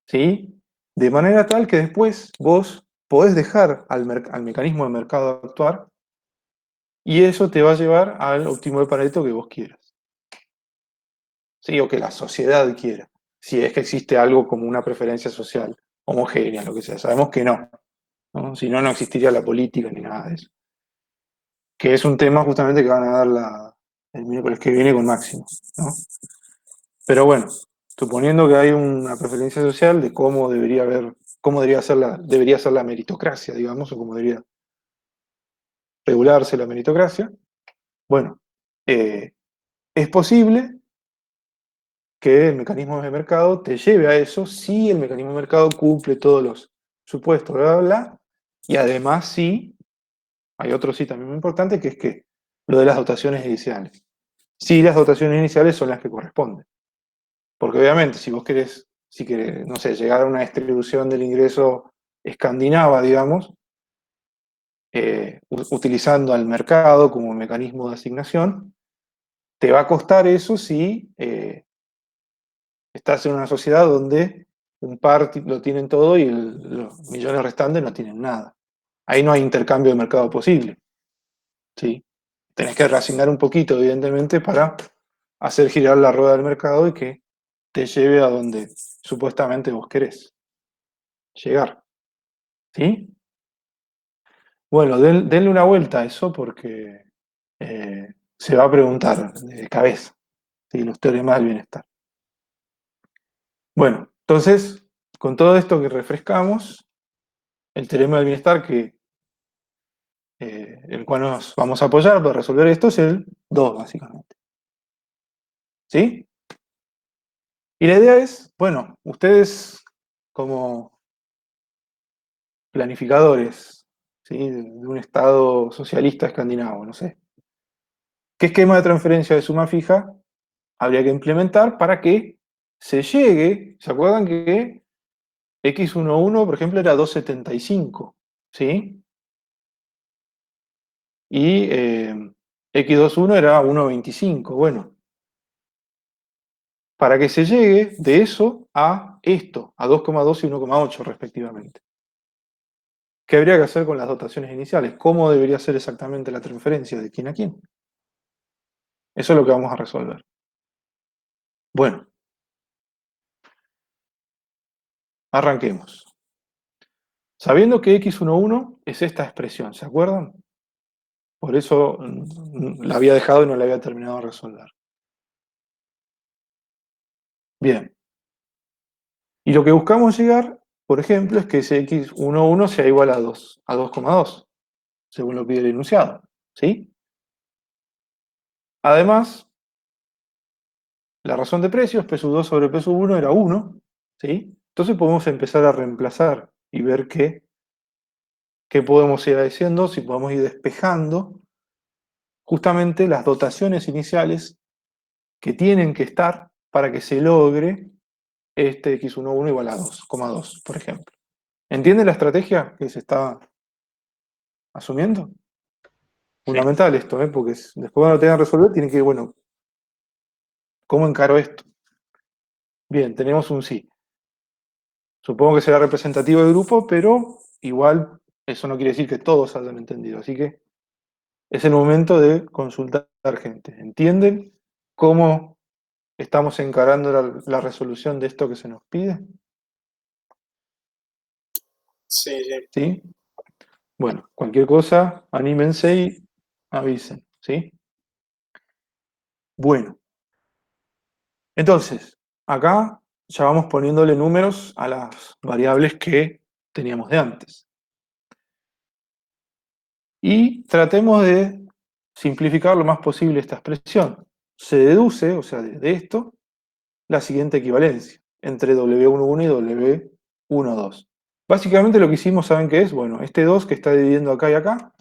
¿sí? De manera tal que después vos podés dejar al mecanismo de mercado actuar y eso te va a llevar al óptimo de Pareto que vos quieras. ¿Sí? O que la sociedad quiera. Si es que existe algo como una preferencia social homogénea, lo que sea. Sabemos que no, ¿no? Si no, no existiría la política ni nada de eso. Que es un tema justamente que van a dar el miércoles que viene con Máximo, ¿no? Pero bueno, suponiendo que hay una preferencia social de cómo debería haber, cómo debería ser la meritocracia, digamos, o cómo debería regularse la meritocracia, bueno, es posible que el mecanismo de mercado te lleve a eso si el mecanismo de mercado cumple todos los supuestos, bla, bla, bla, y además sí, hay otro sí también muy importante, que es que lo de las dotaciones iniciales. Sí, las dotaciones iniciales son las que corresponden. Porque obviamente, si querés, no sé, llegar a una distribución del ingreso escandinava, digamos, utilizando al mercado como mecanismo de asignación, te va a costar eso si estás en una sociedad donde un par lo tienen todo y los millones restantes no tienen nada. Ahí no hay intercambio de mercado posible, ¿sí? Tenés que reasignar un poquito, evidentemente, para hacer girar la rueda del mercado y que te lleve a donde supuestamente vos querés llegar, ¿sí? Bueno, denle una vuelta a eso porque se va a preguntar de cabeza, ¿sí? Los teoremas del bienestar. Bueno, entonces, con todo esto que refrescamos, el teorema del bienestar el cual nos vamos a apoyar para resolver esto es el 2, básicamente. ¿Sí? Y la idea es, bueno, ustedes como planificadores, ¿sí? De un Estado socialista escandinavo, no sé. ¿Qué esquema de transferencia de suma fija habría que implementar para que se llegue? ¿Se acuerdan que X11, por ejemplo, era 2,75? ¿Sí? Y X21 era 1,25. Bueno, para que se llegue de eso a esto, a 2,2 y 1,8 respectivamente. ¿Qué habría que hacer con las dotaciones iniciales? ¿Cómo debería ser exactamente la transferencia de quién a quién? Eso es lo que vamos a resolver. Bueno, Arranquemos. Sabiendo que x11 es esta expresión, ¿se acuerdan? Por eso la había dejado y no la había terminado de resolver. Bien. Y lo que buscamos llegar, por ejemplo, es que ese x11 sea igual a 2,2, según lo pide el enunciado. ¿Sí? Además, la razón de precios, P2 sobre P1 era 1. ¿Sí? Entonces podemos empezar a reemplazar y ver qué podemos ir diciendo, si podemos ir despejando justamente las dotaciones iniciales que tienen que estar para que se logre este x11 igual a 2,2, por ejemplo. ¿Entienden la estrategia que se está asumiendo? Sí. Fundamental esto, porque después cuando lo tengan que resolver, tienen que, bueno, ¿cómo encaro esto? Bien, tenemos un sí. Supongo que será representativo del grupo, pero igual eso no quiere decir que todos hayan entendido. Así que es el momento de consultar gente. ¿Entienden cómo estamos encarando la resolución de esto que se nos pide? Sí, sí. ¿Sí? Bueno, cualquier cosa, anímense y avisen. ¿Sí? Bueno. Entonces, acá ya vamos poniéndole números a las variables que teníamos de antes. Y tratemos de simplificar lo más posible esta expresión. Se deduce, o sea, de esto, la siguiente equivalencia entre W11 y W12. Básicamente lo que hicimos, ¿saben qué es? Bueno, este 2 que está dividiendo acá y acá,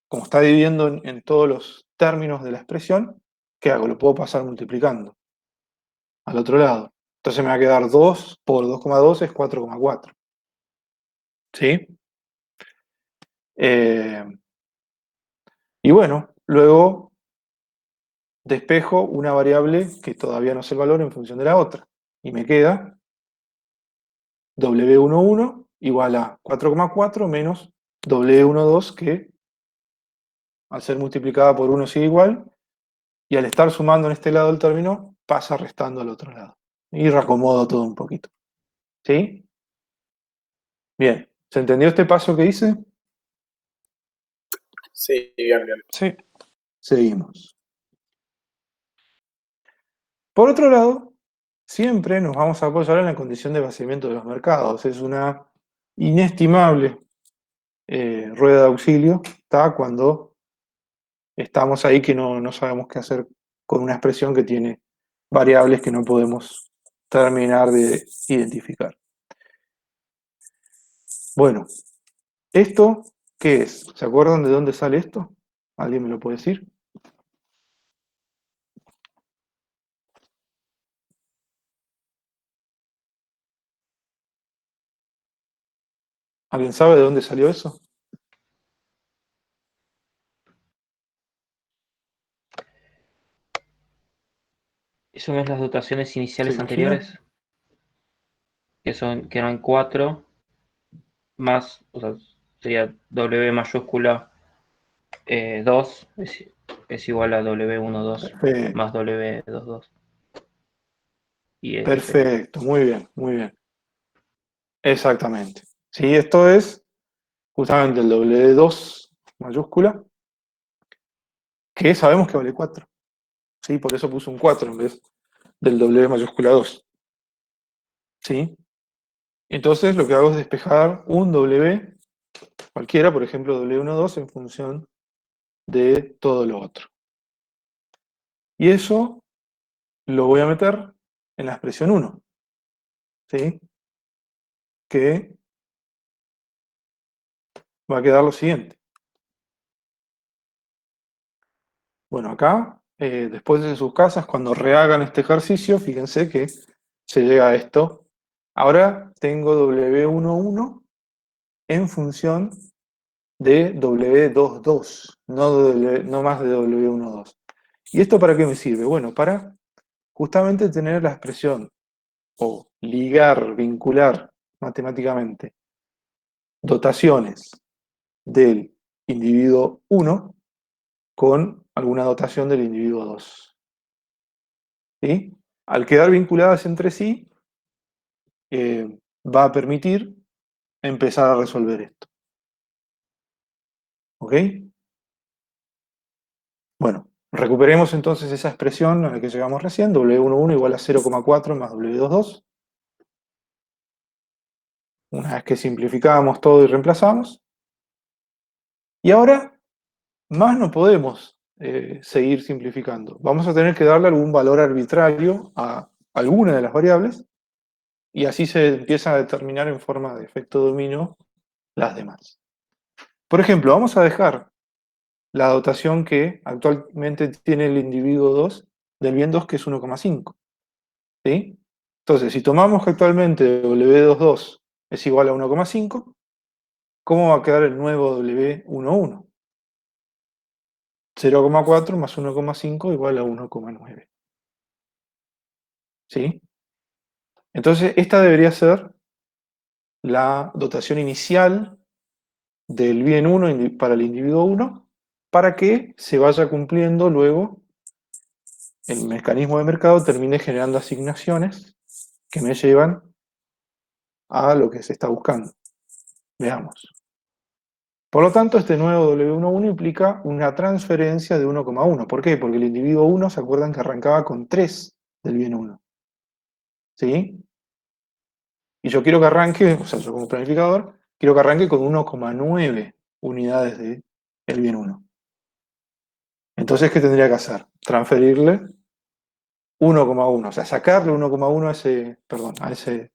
como está dividiendo en todos los términos de la expresión, ¿qué hago? Lo puedo pasar multiplicando al otro lado. Entonces me va a quedar 2 por 2,2 es 4,4. ¿Sí? Y bueno, luego despejo una variable que todavía no sé el valor en función de la otra. Y me queda W11 igual a 4,4 menos W12 que al ser multiplicada por 1 sigue igual. Y al estar sumando en este lado del término, pasa restando al otro lado. Y reacomodo todo un poquito. ¿Sí? Bien. ¿Se entendió este paso que hice? Sí, bien, bien. Sí. Seguimos. Por otro lado, siempre nos vamos a apoyar en la condición de vaciamiento de los mercados. Es una inestimable rueda de auxilio, ¿tá? Cuando estamos ahí que no sabemos qué hacer con una expresión que tiene variables que no podemos terminar de identificar. Bueno, ¿esto qué es? ¿Se acuerdan de dónde sale esto? ¿Alguien me lo puede decir? ¿Alguien sabe de dónde salió eso? ¿Eso no es las dotaciones iniciales ¿Se imagina? anteriores? Que eran 4 más, o sea, sería W mayúscula 2 es igual a W12 Perfecto, más W22. Y perfecto, muy bien, muy bien. Exactamente. Sí, esto es justamente el W2 mayúscula, que sabemos que vale 4. ¿Sí? Por eso puse un 4 en vez del W mayúscula 2. ¿Sí? Entonces lo que hago es despejar un W cualquiera, por ejemplo W12, en función de todo lo otro. Y eso lo voy a meter en la expresión 1. ¿Sí? Que va a quedar lo siguiente. Bueno, acá, después en sus casas, cuando rehagan este ejercicio, fíjense que se llega a esto. Ahora tengo W11 en función de W22, no más de W12. ¿Y esto para qué me sirve? Bueno, para justamente tener la expresión, o ligar, vincular matemáticamente, dotaciones del individuo 1 con alguna dotación del individuo 2. ¿Sí? Al quedar vinculadas entre sí, va a permitir empezar a resolver esto. ¿Ok? Bueno, recuperemos entonces esa expresión a la que llegamos recién, W11 igual a 0,4 más W22. Una vez que simplificamos todo y reemplazamos. Y ahora, más no podemos seguir simplificando. Vamos a tener que darle algún valor arbitrario a alguna de las variables y así se empieza a determinar en forma de efecto dominó las demás. Por ejemplo, vamos a dejar la dotación que actualmente tiene el individuo 2 del bien 2, que es 1,5. ¿Sí? Entonces, si tomamos que actualmente W22 es igual a 1,5, ¿cómo va a quedar el nuevo W11? 0,4 más 1,5 igual a 1,9. ¿Sí? Entonces, esta debería ser la dotación inicial del bien 1 para el individuo 1 para que se vaya cumpliendo luego el mecanismo de mercado, termine generando asignaciones que me llevan a lo que se está buscando. Veamos. Por lo tanto, este nuevo W11 implica una transferencia de 1,1. ¿Por qué? Porque el individuo 1, ¿se acuerdan que arrancaba con 3 del bien 1? ¿Sí? Y yo quiero que arranque, o sea, yo como planificador, quiero que arranque con 1,9 unidades del bien 1. Entonces, ¿qué tendría que hacer? Transferirle 1,1, o sea, sacarle 1,1 a ese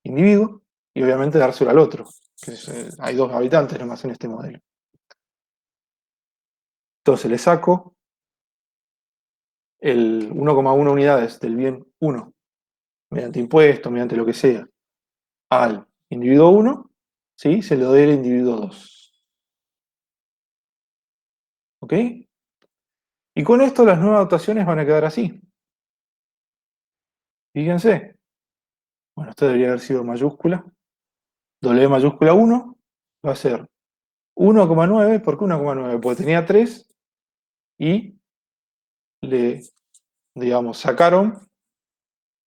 individuo y obviamente dárselo al otro. Hay 2 habitantes nomás en este modelo. Entonces le saco el 1,1 unidades del bien 1, mediante impuesto, mediante lo que sea, al individuo 1, ¿sí? Se lo doy al individuo 2. ¿Ok? Y con esto las nuevas dotaciones van a quedar así. Fíjense. Bueno, esto debería haber sido mayúscula. W mayúscula 1 va a ser 1,9. ¿Por qué 1,9? Porque tenía 3 y le, digamos, sacaron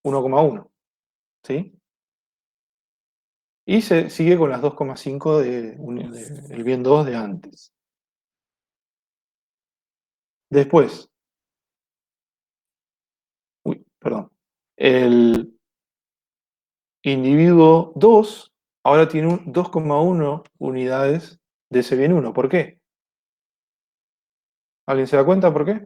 1,1. ¿Sí? Y se sigue con las 2,5 del bien 2 de antes. Después, perdón, el individuo 2 ahora tiene 2,1 unidades de ese bien 1. ¿Por qué? ¿Alguien se da cuenta por qué?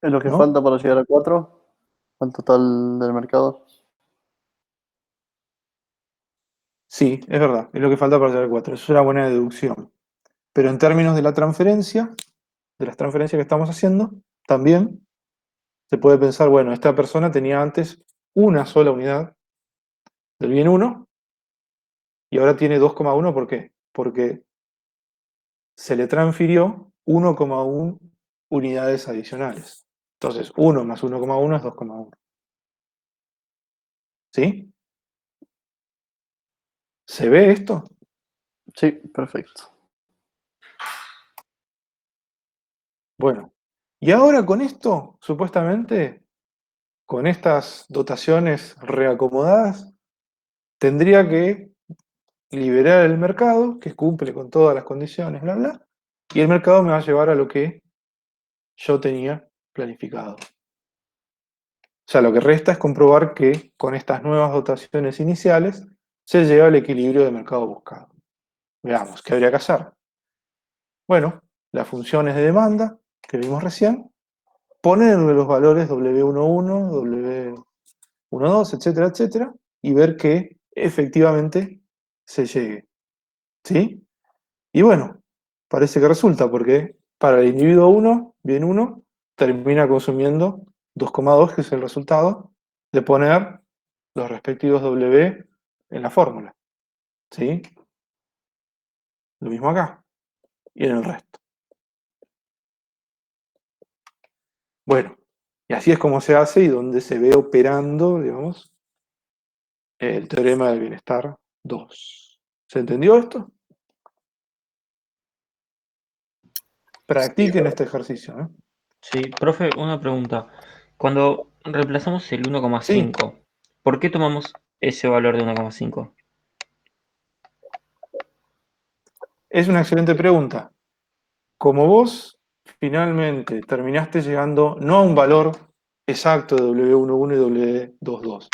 Es lo que ¿No? falta para llegar a 4, al total del mercado. Sí, es verdad, es lo que falta para llegar al 4. Eso es una buena deducción. Pero en términos de la transferencia, de las transferencias que estamos haciendo, también se puede pensar, bueno, esta persona tenía antes una sola unidad del bien 1 y ahora tiene 2,1. ¿Por qué? Porque se le transfirió 1,1 unidades adicionales. Entonces, 1 más 1,1 es 2,1. ¿Sí? ¿Se ve esto? Sí, perfecto. Bueno, y ahora con esto, supuestamente, con estas dotaciones reacomodadas, tendría que liberar el mercado, que cumple con todas las condiciones, bla, bla, y el mercado me va a llevar a lo que yo tenía planificado. O sea, lo que resta es comprobar que con estas nuevas dotaciones iniciales se llega al equilibrio de mercado buscado. Veamos, ¿qué habría que hacer? Bueno, las funciones de demanda que vimos recién, ponerle los valores W11, W12, etcétera, etcétera, y ver que efectivamente se llegue. ¿Sí? Y bueno, parece que resulta, porque para el individuo 1, bien 1, termina consumiendo 2,2, que es el resultado de poner los respectivos W en la fórmula. ¿Sí? Lo mismo acá y en el resto. Bueno, y así es como se hace y donde se ve operando, digamos, el teorema del bienestar 2. ¿Se entendió esto? Practiquen este ejercicio, ¿eh? Sí, profe, una pregunta. Cuando reemplazamos el Sí, 1,5, ¿por qué tomamos ese valor de 1,5? es una excelente pregunta. Como vos finalmente terminaste llegando no a un valor exacto de W11 y W22,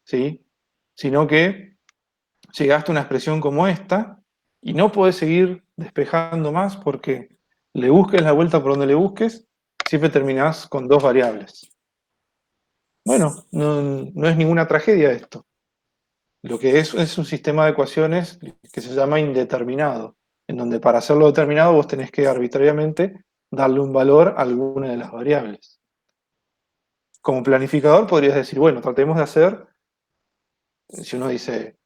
¿sí? Sino que llegaste a una expresión como esta y no podés seguir despejando más porque le busques la vuelta por donde le busques, siempre terminás con dos variables. Bueno, no es ninguna tragedia esto. Lo que es un sistema de ecuaciones que se llama indeterminado, en donde para hacerlo determinado vos tenés que arbitrariamente darle un valor a alguna de las variables. Como planificador podrías decir, bueno, tratemos de hacer, si uno dice,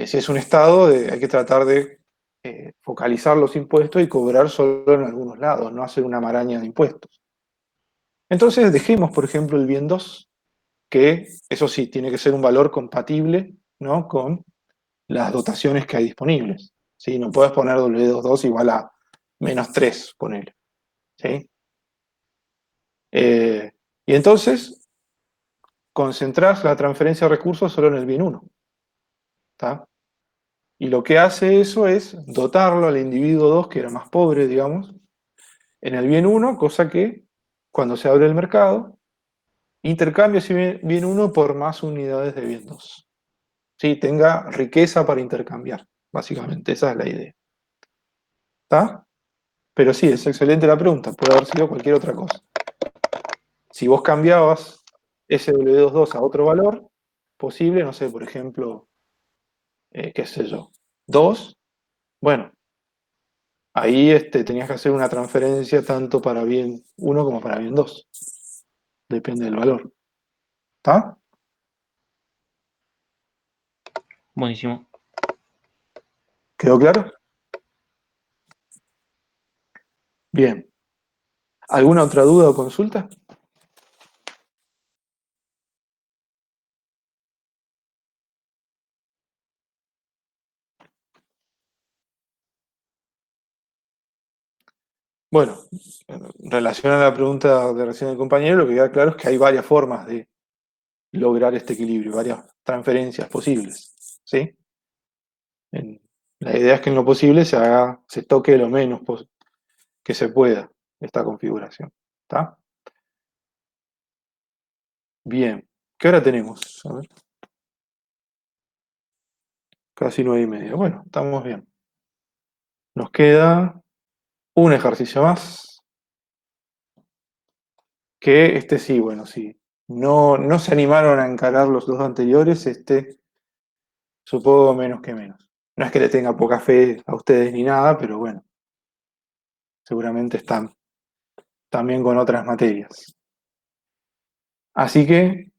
si es un estado, hay que tratar de focalizar los impuestos y cobrar solo en algunos lados, no hacer una maraña de impuestos. Entonces dejemos, por ejemplo, el bien 2, que eso sí, tiene que ser un valor compatible, ¿no?, con las dotaciones que hay disponibles. ¿Sí? No puedes poner W22 igual a -3, ponele. ¿Sí? Y entonces concentrás la transferencia de recursos solo en el bien 1. ¿Está? Y lo que hace eso es dotarlo al individuo 2, que era más pobre, digamos, en el bien 1, cosa que cuando se abre el mercado, intercambia ese bien 1 por más unidades de bien 2. ¿Sí? Tenga riqueza para intercambiar, básicamente, esa es la idea. ¿Está? Pero sí, es excelente la pregunta, puede haber sido cualquier otra cosa. Si vos cambiabas ese W22 a otro valor posible, no sé, por ejemplo, qué sé yo, 2, bueno, ahí tenías que hacer una transferencia tanto para bien 1 como para bien 2. Depende del valor. ¿Está? Buenísimo. ¿Quedó claro? Bien. ¿Alguna otra duda o consulta? Bueno, en relación a la pregunta de recién del compañero, lo que queda claro es que hay varias formas de lograr este equilibrio, varias transferencias posibles. ¿Sí? La idea es que en lo posible se toque lo menos que se pueda esta configuración. ¿Está? Bien. ¿Qué hora tenemos? A ver. Casi 9:30. Bueno, estamos bien. Nos queda un ejercicio más. Que sí, bueno, sí. No se animaron a encarar los dos anteriores, supongo menos que menos. No es que le tenga poca fe a ustedes ni nada, pero bueno, seguramente están también con otras materias. Así que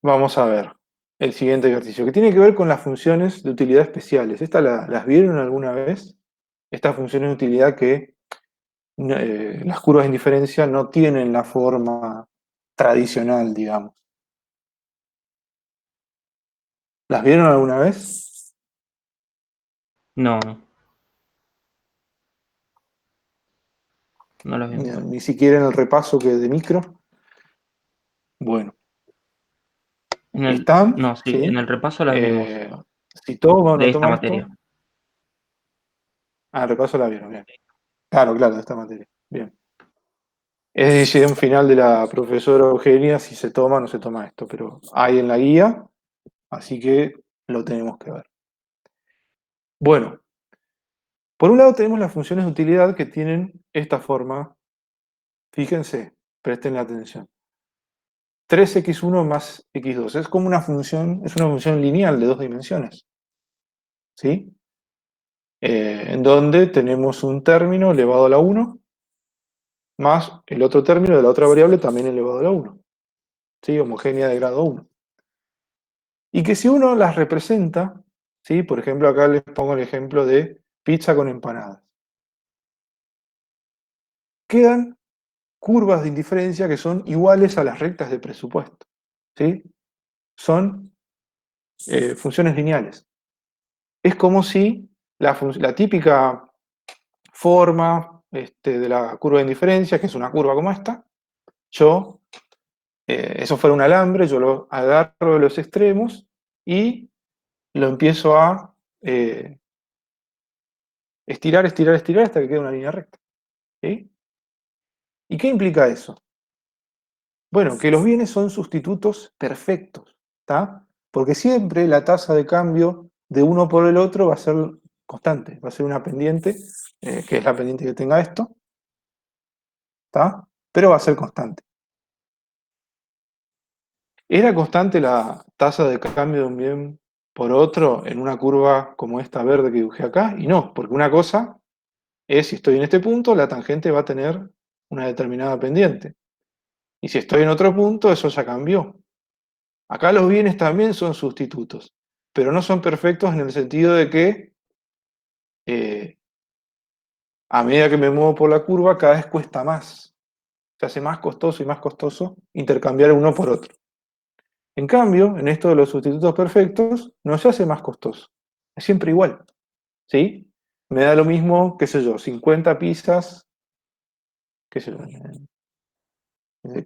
vamos a ver el siguiente ejercicio, que tiene que ver con las funciones de utilidad especiales. ¿Estas las vieron alguna vez? Estas funciones de utilidad que las curvas de indiferencia no tienen la forma tradicional, digamos. ¿Las vieron alguna vez? No, no los Ni, vimos. ni siquiera en el repaso que de micro. Bueno, están, No, sí, en ¿sí? el repaso las vimos Si toma o de no esta toma materia. esto. Ah, el repaso la vieron, bien. Claro, de esta materia. Bien. Es decisión final de la profesora Eugenia si se toma o no se toma esto, pero hay en la guía, así que lo tenemos que ver. Bueno, por un lado tenemos las funciones de utilidad que tienen esta forma. Fíjense, presten la atención. 3x1 más x2. Es como una función, es una función lineal de dos dimensiones. ¿Sí? En donde tenemos un término elevado a la 1 más el otro término de la otra variable también elevado a la 1. ¿Sí? Homogénea de grado 1. Y que si uno las representa, ¿sí? Por ejemplo, acá les pongo el ejemplo de pizza con empanadas. Quedan curvas de indiferencia que son iguales a las rectas de presupuesto. ¿Sí? Son funciones lineales. Es como si la típica forma de la curva de indiferencia, que es una curva como esta, eso fuera un alambre, yo lo agarro de los extremos y lo empiezo a estirar, estirar, estirar hasta que quede una línea recta. ¿Sí? ¿Y qué implica eso? Bueno, que los bienes son sustitutos perfectos, ¿está? Porque siempre la tasa de cambio de uno por el otro va a ser constante, va a ser una pendiente, que es la pendiente que tenga esto, ¿está? Pero va a ser constante. ¿Era constante la tasa de cambio de un bien por otro en una curva como esta verde que dibujé acá? Y no, porque una cosa es, si estoy en este punto, la tangente va a tener una determinada pendiente. Y si estoy en otro punto, eso ya cambió. Acá los bienes también son sustitutos, pero no son perfectos en el sentido de que a medida que me muevo por la curva, cada vez cuesta más. Se hace más costoso y más costoso intercambiar uno por otro. En cambio, en esto de los sustitutos perfectos, no se hace más costoso. Es siempre igual. ¿Sí? Me da lo mismo, qué sé yo, 50 pizzas, qué sé yo,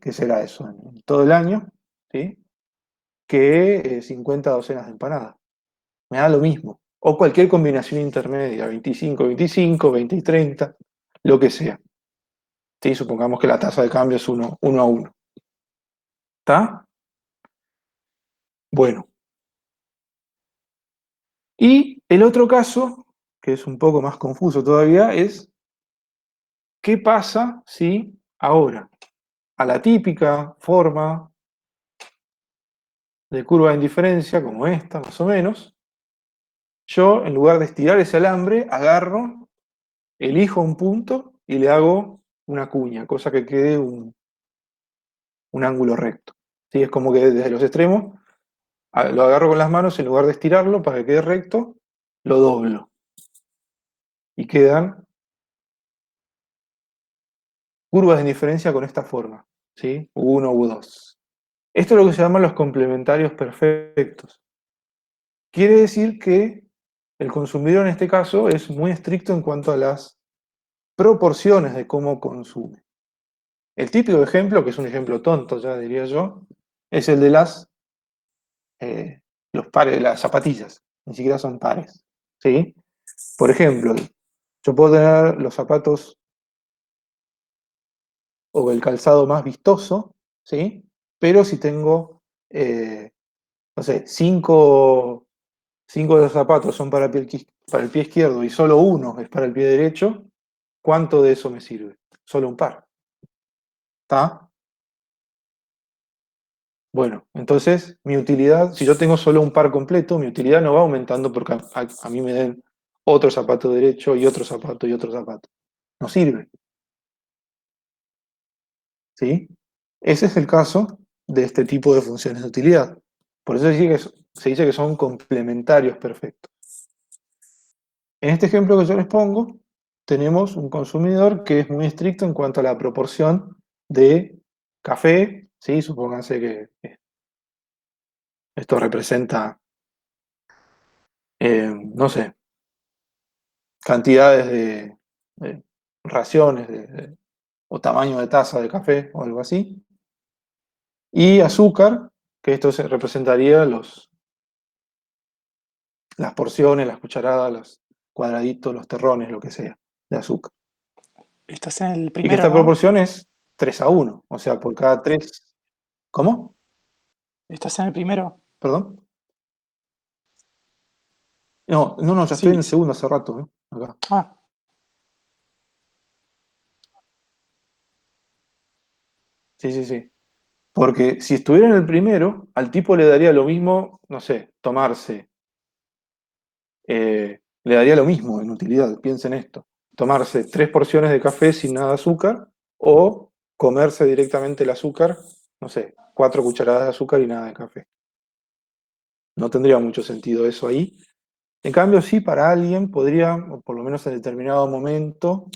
¿qué será eso? En todo el año, ¿sí? Que 50 docenas de empanadas. Me da lo mismo. O cualquier combinación intermedia, 25, 25, 20 y 30, lo que sea. ¿Sí? Supongamos que la tasa de cambio es 1 a 1. ¿Está? Bueno. Y el otro caso, que es un poco más confuso todavía, es ¿qué pasa si ahora, a la típica forma de curva de indiferencia, como esta más o menos, yo en lugar de estirar ese alambre, agarro, elijo un punto y le hago una cuña, cosa que quede un ángulo recto? ¿Sí? Es como que desde los extremos lo agarro con las manos, en lugar de estirarlo para que quede recto, lo doblo. Y quedan curvas de indiferencia con esta forma, ¿sí? U1, U2. Esto es lo que se llaman los complementarios perfectos. Quiere decir que el consumidor en este caso es muy estricto en cuanto a las proporciones de cómo consume. El típico ejemplo, que es un ejemplo tonto ya diría yo, es el de los pares, las zapatillas. Ni siquiera son pares. ¿Sí? Por ejemplo, yo puedo tener los zapatos o el calzado más vistoso, ¿sí? Pero si tengo, no sé, cinco de los zapatos son para el pie izquierdo y solo uno es para el pie derecho, ¿cuánto de eso me sirve? Solo un par. ¿Está? Bueno, entonces mi utilidad, si yo tengo solo un par completo, mi utilidad no va aumentando porque a mí me den otro zapato derecho y otro zapato y otro zapato. No sirve. ¿Sí? Ese es el caso de este tipo de funciones de utilidad. Por eso se dice que son complementarios perfectos. En este ejemplo que yo les pongo, tenemos un consumidor que es muy estricto en cuanto a la proporción de café, ¿sí? Supónganse que esto representa, no sé, cantidades de raciones o tamaño de taza de café o algo así. Y azúcar, que esto representaría las porciones, las cucharadas, los cuadraditos, los terrones, lo que sea, de azúcar. Estás en el Y que primero, esta ¿no? proporción es 3 a 1, o sea, por cada 3... ¿Cómo? Estás en el primero. ¿Perdón? No, ya estoy en el Sí. segundo hace rato, acá. Ah, Sí, sí, sí. Porque si estuviera en el primero, al tipo le daría lo mismo, no sé, tomarse. Le daría lo mismo en utilidad, piensen esto. Tomarse 3 porciones de café sin nada de azúcar o comerse directamente el azúcar, no sé, 4 cucharadas de azúcar y nada de café. No tendría mucho sentido eso ahí. En cambio, sí, para alguien podría, o por lo menos en determinado momento,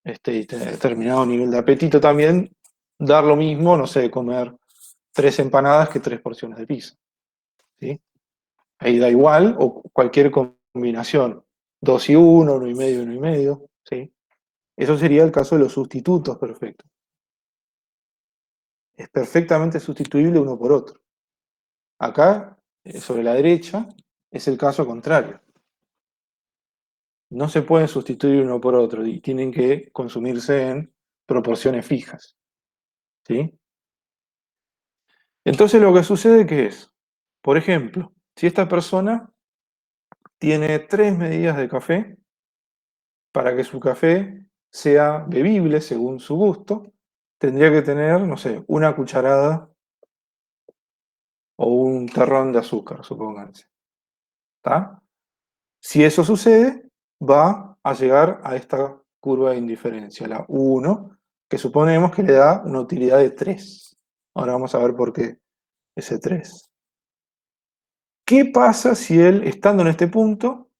y determinado nivel de apetito también, dar lo mismo, no sé, comer 3 empanadas que 3 porciones de pizza. ¿Sí? Ahí da igual, o cualquier combinación. 2 y 1, 1 y medio, 1 y medio. ¿Sí? Eso sería el caso de los sustitutos perfectos. Es perfectamente sustituible uno por otro. Acá, sobre la derecha, es el caso contrario. No se pueden sustituir uno por otro y tienen que consumirse en proporciones fijas. ¿Sí? Entonces lo que sucede que es, por ejemplo, si esta persona tiene 3 medidas de café, para que su café sea bebible según su gusto, tendría que tener, no sé, una cucharada o un terrón de azúcar, supónganse. ¿Está? Si eso sucede, va a llegar a esta curva de indiferencia, la 1, que suponemos que le da una utilidad de 3. Ahora vamos a ver por qué ese 3. ¿Qué pasa si él, estando en este punto,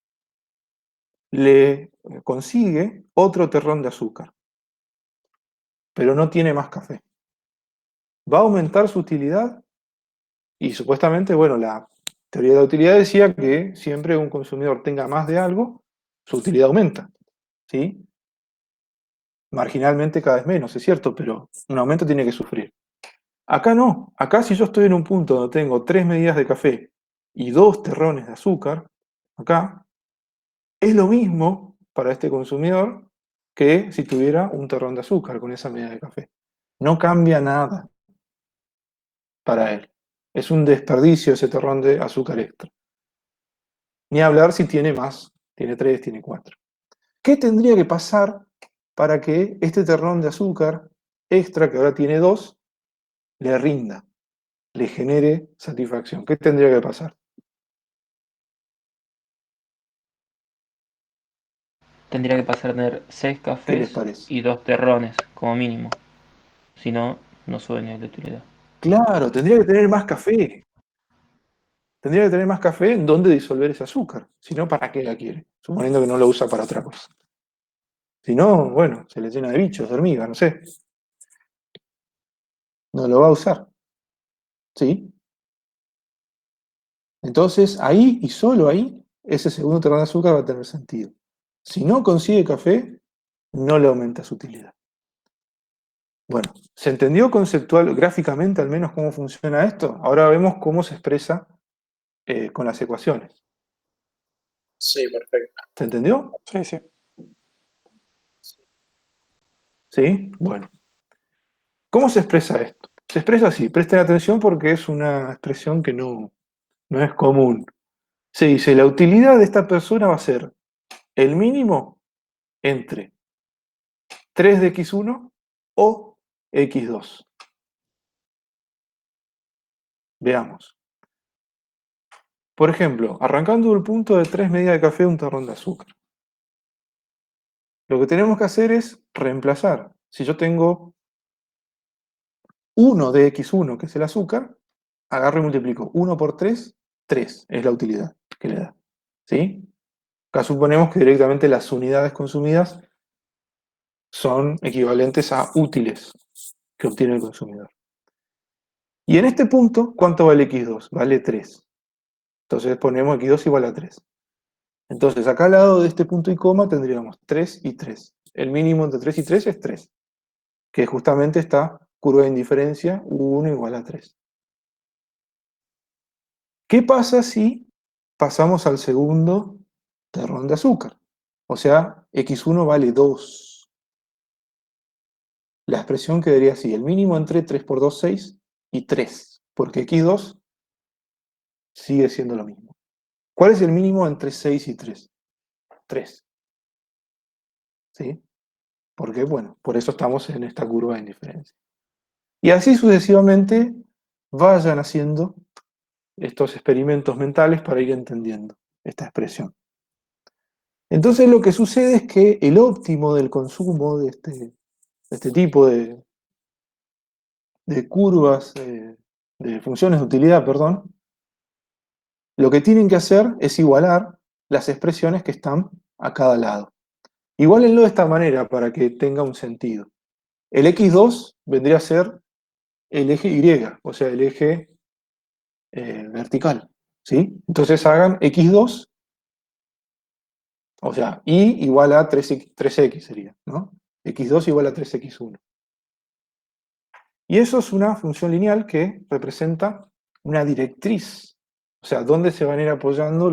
le consigue otro terrón de azúcar, pero no tiene más café? ¿Va a aumentar su utilidad? Y supuestamente, bueno, la teoría de la utilidad decía que siempre un consumidor tenga más de algo, su utilidad aumenta. ¿Sí? Marginalmente cada vez menos, es cierto, pero un aumento tiene que sufrir. Acá no. Acá si yo estoy en un punto donde tengo 3 medidas de café y 2 terrones de azúcar, acá, es lo mismo para este consumidor que si tuviera un terrón de azúcar con esa medida de café. No cambia nada para él. Es un desperdicio ese terrón de azúcar extra. Ni hablar si tiene más, tiene 3, tiene 4. ¿Qué tendría que pasar para que este terrón de azúcar extra, que ahora tiene 2, le rinda, le genere satisfacción? ¿Qué tendría que pasar? Tendría que pasar a tener 6 ¿Qué les cafés parece? y 2 terrones, como mínimo. Si no, no sube el nivel de utilidad. Claro, tendría que tener más café. Tendría que tener más café en donde disolver ese azúcar. Si no, ¿para qué la quiere? Suponiendo que no lo usa para otra cosa. Si no, bueno, se le llena de bichos, de hormigas, no sé. No lo va a usar. ¿Sí? Entonces, ahí y solo ahí, ese segundo terrón de azúcar va a tener sentido. Si no consigue café, no le aumenta su utilidad. Bueno, ¿se entendió conceptual, gráficamente al menos, cómo funciona esto? Ahora vemos cómo se expresa con las ecuaciones. Sí, perfecto. ¿Se entendió? Sí, sí. ¿Sí? Bueno. ¿Cómo se expresa esto? Se expresa así, presten atención porque es una expresión que no es común. Se dice, la utilidad de esta persona va a ser el mínimo entre 3 de x1 o x2. Veamos. Por ejemplo, arrancando del punto de 3 medidas de café, un terrón de azúcar. Lo que tenemos que hacer es reemplazar. Si yo tengo 1 de x1, que es el azúcar, agarro y multiplico 1 por 3, 3 es la utilidad que le da. ¿Sí? Acá suponemos que directamente las unidades consumidas son equivalentes a útiles que obtiene el consumidor. Y en este punto, ¿cuánto vale x2? Vale 3. Entonces ponemos x2 igual a 3. Entonces acá al lado de este punto y coma tendríamos 3 y 3. El mínimo entre 3 y 3 es 3, que es justamente esta curva de indiferencia, 1 igual a 3. ¿Qué pasa si pasamos al segundo terrón de azúcar? O sea, x1 vale 2. La expresión quedaría así, el mínimo entre 3 por 2, 6 y 3, porque x2 sigue siendo lo mismo. ¿Cuál es el mínimo entre 6 y 3? 3. ¿Sí? Porque, bueno, por eso estamos en esta curva de indiferencia. Y así sucesivamente vayan haciendo estos experimentos mentales para ir entendiendo esta expresión. Entonces lo que sucede es que el óptimo del consumo de este tipo de curvas, de funciones de utilidad, perdón, lo que tienen que hacer es igualar las expresiones que están a cada lado. Igualenlo de esta manera para que tenga un sentido. El x2 vendría a ser el eje Y, o sea, el eje vertical. ¿Sí? Entonces hagan x2, o sea, y igual a 3x sería, ¿no? x2 igual a 3x1. Y eso es una función lineal que representa una directriz, o sea, dónde se van a ir apoyando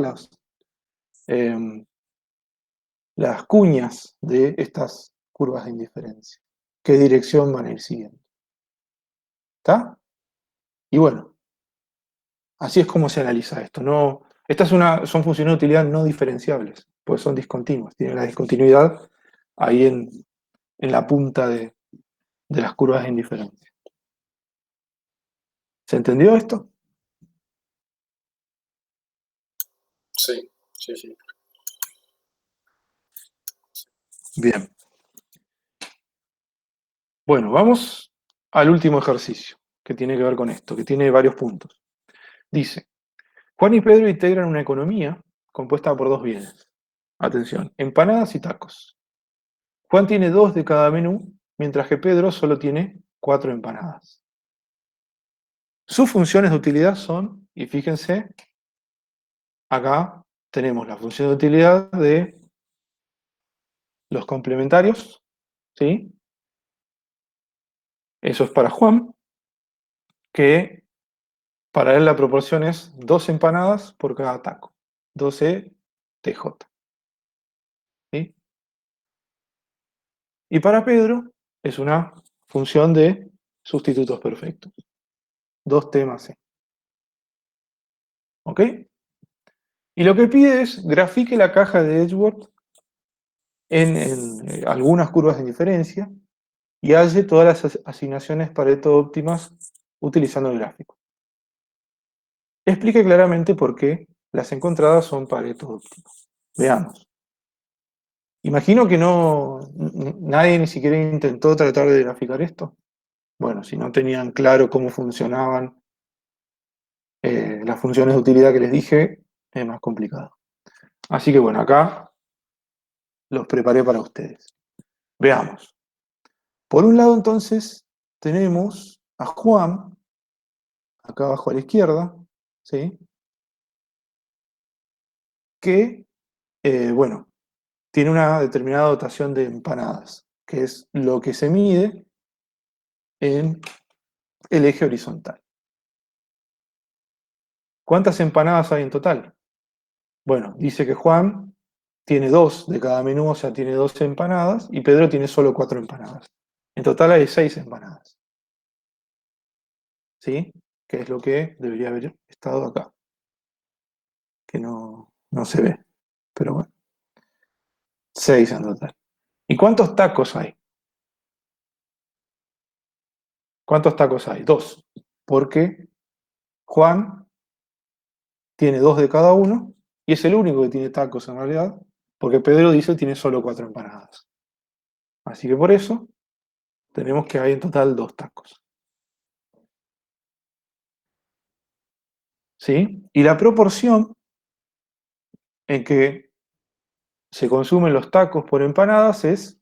las cuñas de estas curvas de indiferencia, qué dirección van a ir siguiendo. ¿Está? Y bueno, así es como se analiza esto. Estas son funciones de utilidad no diferenciables, pues son discontinuas, tienen la discontinuidad ahí en la punta de las curvas de indiferencia. ¿Se entendió esto? Sí, sí, sí. Bien. Bueno, vamos al último ejercicio, que tiene que ver con esto, que tiene varios puntos. Dice, Juan y Pedro integran una economía compuesta por dos bienes. Atención, empanadas y tacos. Juan tiene 2 de cada menú, mientras que Pedro solo tiene 4 empanadas. Sus funciones de utilidad son, y fíjense, acá tenemos la función de utilidad de los complementarios, ¿sí? Eso es para Juan, que para él la proporción es 2 empanadas por cada taco, 12 TJ. ¿Sí? Y para Pedro es una función de sustitutos perfectos, 2T más C. ¿Ok? Y lo que pide es grafique la caja de Edgeworth en algunas curvas de diferencia y halle todas las asignaciones Pareto óptimas utilizando el gráfico. Explique claramente por qué las encontradas son Pareto óptimas. Veamos. Imagino que nadie ni siquiera intentó tratar de graficar esto. Bueno, si no tenían claro cómo funcionaban las funciones de utilidad que les dije, es más complicado. Así que bueno, acá los preparé para ustedes. Veamos. Por un lado, entonces, tenemos a Juan, acá abajo a la izquierda, ¿sí? Que, bueno, tiene una determinada dotación de empanadas, que es lo que se mide en el eje horizontal. ¿Cuántas empanadas hay en total? Bueno, dice que Juan tiene 2 de cada menú, o sea, tiene 12 empanadas, y Pedro tiene solo 4 empanadas. En total hay 6 empanadas. ¿Sí? Que es lo que debería haber estado acá. Que no se ve. Pero bueno. 6 en total. ¿Y cuántos tacos hay? ¿Cuántos tacos hay? 2. Porque Juan tiene 2 de cada uno y es el único que tiene tacos en realidad, porque Pedro dice que tiene solo 4 empanadas. Así que por eso tenemos que hay en total 2 tacos. ¿Sí? Y la proporción en que se consumen los tacos por empanadas es,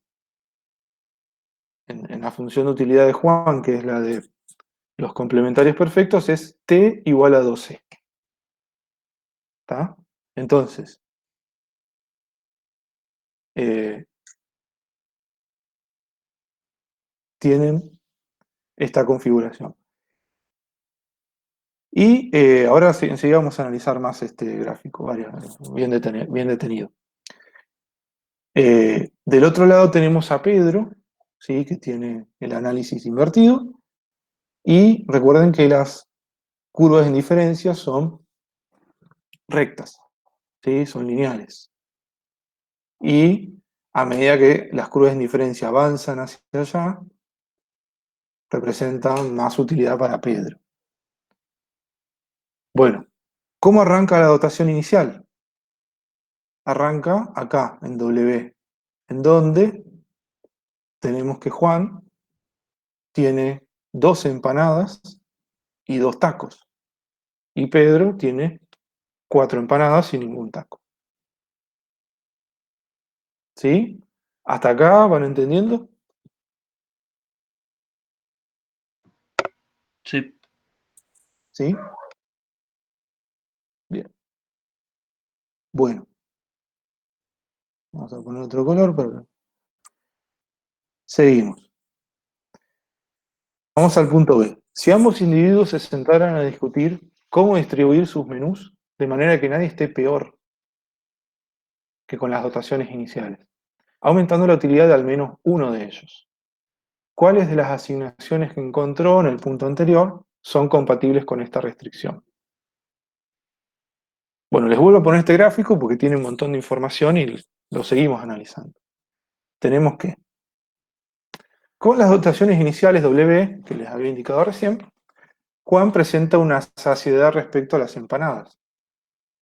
en la función de utilidad de Juan, que es la de los complementarios perfectos, es T igual a 12. ¿Está? Entonces, tienen esta configuración. Y ahora enseguida vamos a analizar más este gráfico, bien detenido. Del otro lado tenemos a Pedro, ¿sí? Que tiene el análisis invertido. Y recuerden que las curvas de indiferencia son rectas, ¿sí? Son lineales. Y a medida que las curvas de indiferencia avanzan hacia allá, representan más utilidad para Pedro. Bueno, ¿cómo arranca la dotación inicial? Arranca acá, en W, en donde tenemos que Juan tiene 2 empanadas y 2 tacos. Y Pedro tiene 4 empanadas y ningún taco. ¿Sí? ¿Hasta acá van entendiendo? Sí. ¿Sí? Bien. Bueno. Vamos a poner otro color para... Seguimos. Vamos al punto B. Si ambos individuos se sentaran a discutir cómo distribuir sus menús de manera que nadie esté peor que con las dotaciones iniciales, aumentando la utilidad de al menos uno de ellos. ¿Cuáles de las asignaciones que encontró en el punto anterior son compatibles con esta restricción? Bueno, les vuelvo a poner este gráfico porque tiene un montón de información y lo seguimos analizando. Tenemos que, con las dotaciones iniciales W, que les había indicado recién, Juan presenta una saciedad respecto a las empanadas,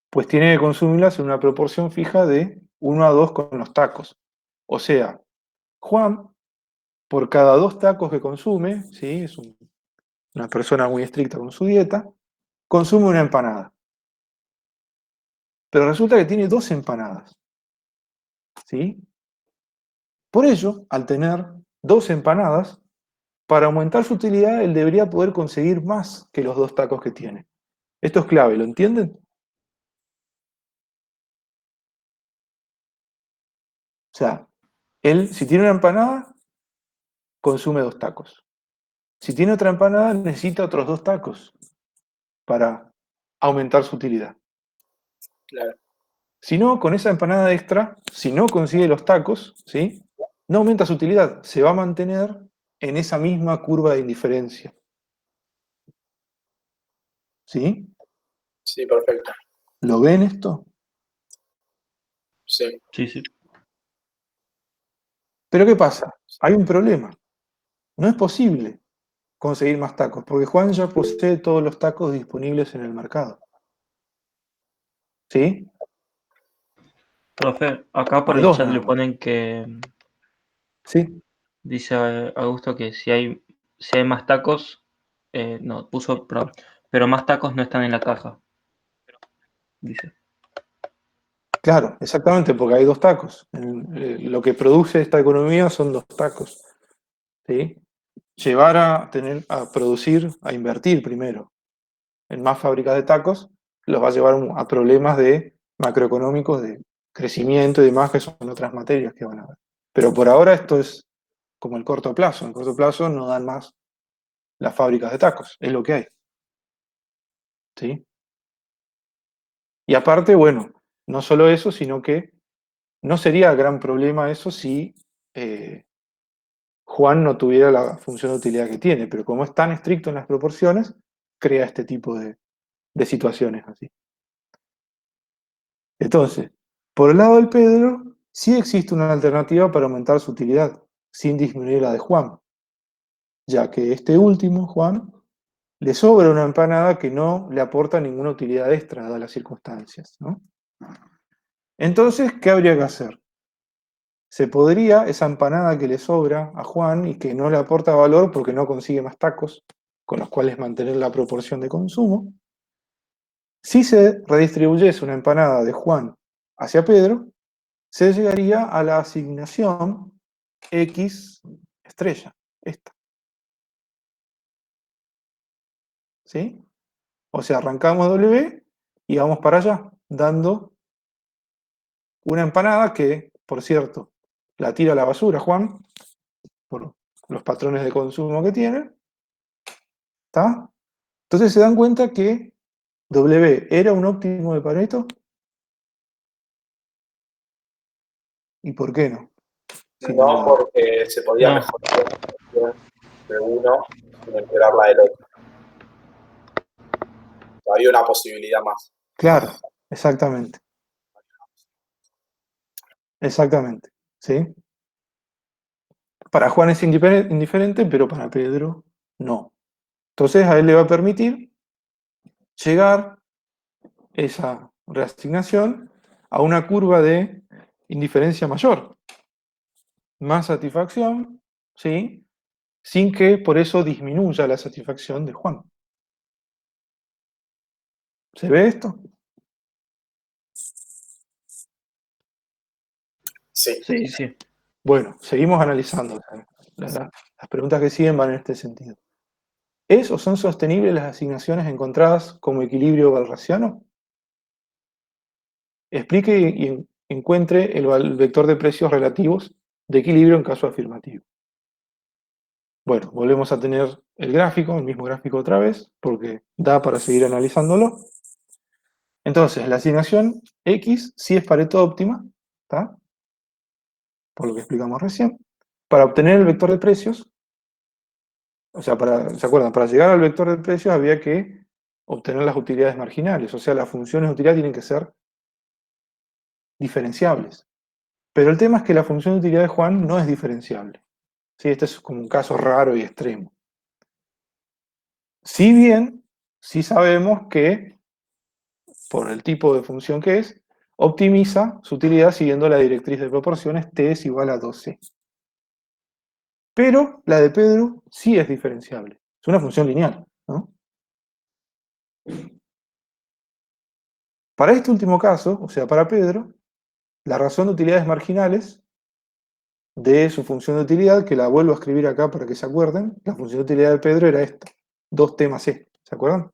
pues tiene que consumirlas en una proporción fija de 1 a 2 con los tacos. O sea, Juan, por cada 2 tacos que consume, ¿sí? Es una persona muy estricta con su dieta, consume una empanada. Pero resulta que tiene 2 empanadas, ¿sí? Por ello, al tener 2 empanadas, para aumentar su utilidad, él debería poder conseguir más que los 2 tacos que tiene. Esto es clave, ¿lo entienden? O sea, él, si tiene una empanada, consume 2 tacos. Si tiene otra empanada, necesita otros 2 tacos para aumentar su utilidad. Claro. Si no, con esa empanada extra, si no consigue los tacos, ¿sí? No aumenta su utilidad, se va a mantener en esa misma curva de indiferencia. ¿Sí? Sí, perfecto. ¿Lo ven esto? Sí. Sí, sí. Pero ¿qué pasa? Hay un problema. No es posible conseguir más tacos, porque Juan ya posee todos los tacos disponibles en el mercado. ¿Sí? Profe, acá por Hay el 2 chat nada le más. ponen que ¿Sí? dice Augusto que si hay más tacos, no, puso pero más tacos no están en la caja. Dice. Claro, exactamente, porque hay 2 tacos. Lo que produce esta economía son 2 tacos. ¿Sí? Llevar a producir, a invertir primero en más fábricas de tacos, los va a llevar a problemas de macroeconómicos, de crecimiento y demás, que son otras materias que van a ver. Pero por ahora esto es como el corto plazo. En el corto plazo no dan más las fábricas de tacos, es lo que hay. ¿Sí? Y aparte, bueno, no solo eso, sino que no sería gran problema eso si Juan no tuviera la función de utilidad que tiene, pero como es tan estricto en las proporciones, crea este tipo de situaciones así. Entonces, por el lado del Pedro, sí existe una alternativa para aumentar su utilidad, sin disminuir la de Juan, ya que este último, Juan, le sobra una empanada que no le aporta ninguna utilidad extra dadas las circunstancias, ¿no? Entonces, ¿qué habría que hacer? Se podría, esa empanada que le sobra a Juan y que no le aporta valor porque no consigue más tacos, con los cuales mantener la proporción de consumo, si se redistribuyese una empanada de Juan hacia Pedro, se llegaría a la asignación X estrella, esta. ¿Sí? O sea, arrancamos W y vamos para allá, dando una empanada que, por cierto, la tira a la basura Juan, por los patrones de consumo que tiene. ¿Está? Entonces se dan cuenta que W era un óptimo de Pareto. ¿Y por qué no? Si no No, lo- porque se podía No. mejorar la situación de uno sin empeorar la del otro. Había una posibilidad más. Claro, exactamente. Exactamente. ¿Sí? Para Juan es indiferente, pero para Pedro no. Entonces a él le va a permitir llegar esa reasignación a una curva de indiferencia mayor. Más satisfacción, ¿sí? Sin que por eso disminuya la satisfacción de Juan. ¿Se ve esto? Sí. Sí, sí. Bueno, seguimos analizando. Las preguntas que siguen van en este sentido. ¿Es o son sostenibles las asignaciones encontradas como equilibrio walrasiano? Explique y encuentre el vector de precios relativos de equilibrio en caso afirmativo. Bueno, volvemos a tener el gráfico, el mismo gráfico otra vez, porque da para seguir analizándolo. Entonces, la asignación X sí es Pareto óptima, ¿está? Por lo que explicamos recién. Para obtener el vector de precios, o sea, ¿se acuerdan? Para llegar al vector de precios había que obtener las utilidades marginales, o sea, las funciones de utilidad tienen que ser diferenciables. Pero el tema es que la función de utilidad de Juan no es diferenciable. ¿Sí? Este es como un caso raro y extremo. Si bien, sí sabemos que, por el tipo de función que es, optimiza su utilidad siguiendo la directriz de proporciones t es igual a 2c. Pero la de Pedro sí es diferenciable. Es una función lineal, ¿no? Para este último caso, o sea, para Pedro, la razón de utilidades marginales de su función de utilidad, que la vuelvo a escribir acá para que se acuerden, la función de utilidad de Pedro era esta, 2t más e, ¿se acuerdan?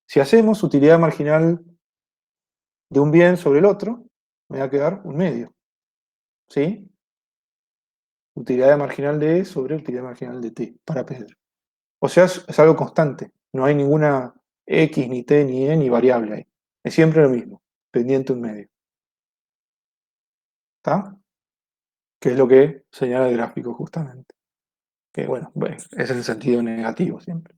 Si hacemos utilidad marginal de un bien sobre el otro, me va a quedar un medio, ¿sí? Utilidad marginal de e sobre utilidad marginal de t, para Pedro. O sea, es algo constante, no hay ninguna x, ni t, ni e, ni variable ahí. Es siempre lo mismo, pendiente un medio. ¿Está? Que es lo que señala el gráfico justamente. Que bueno, es en sentido negativo siempre.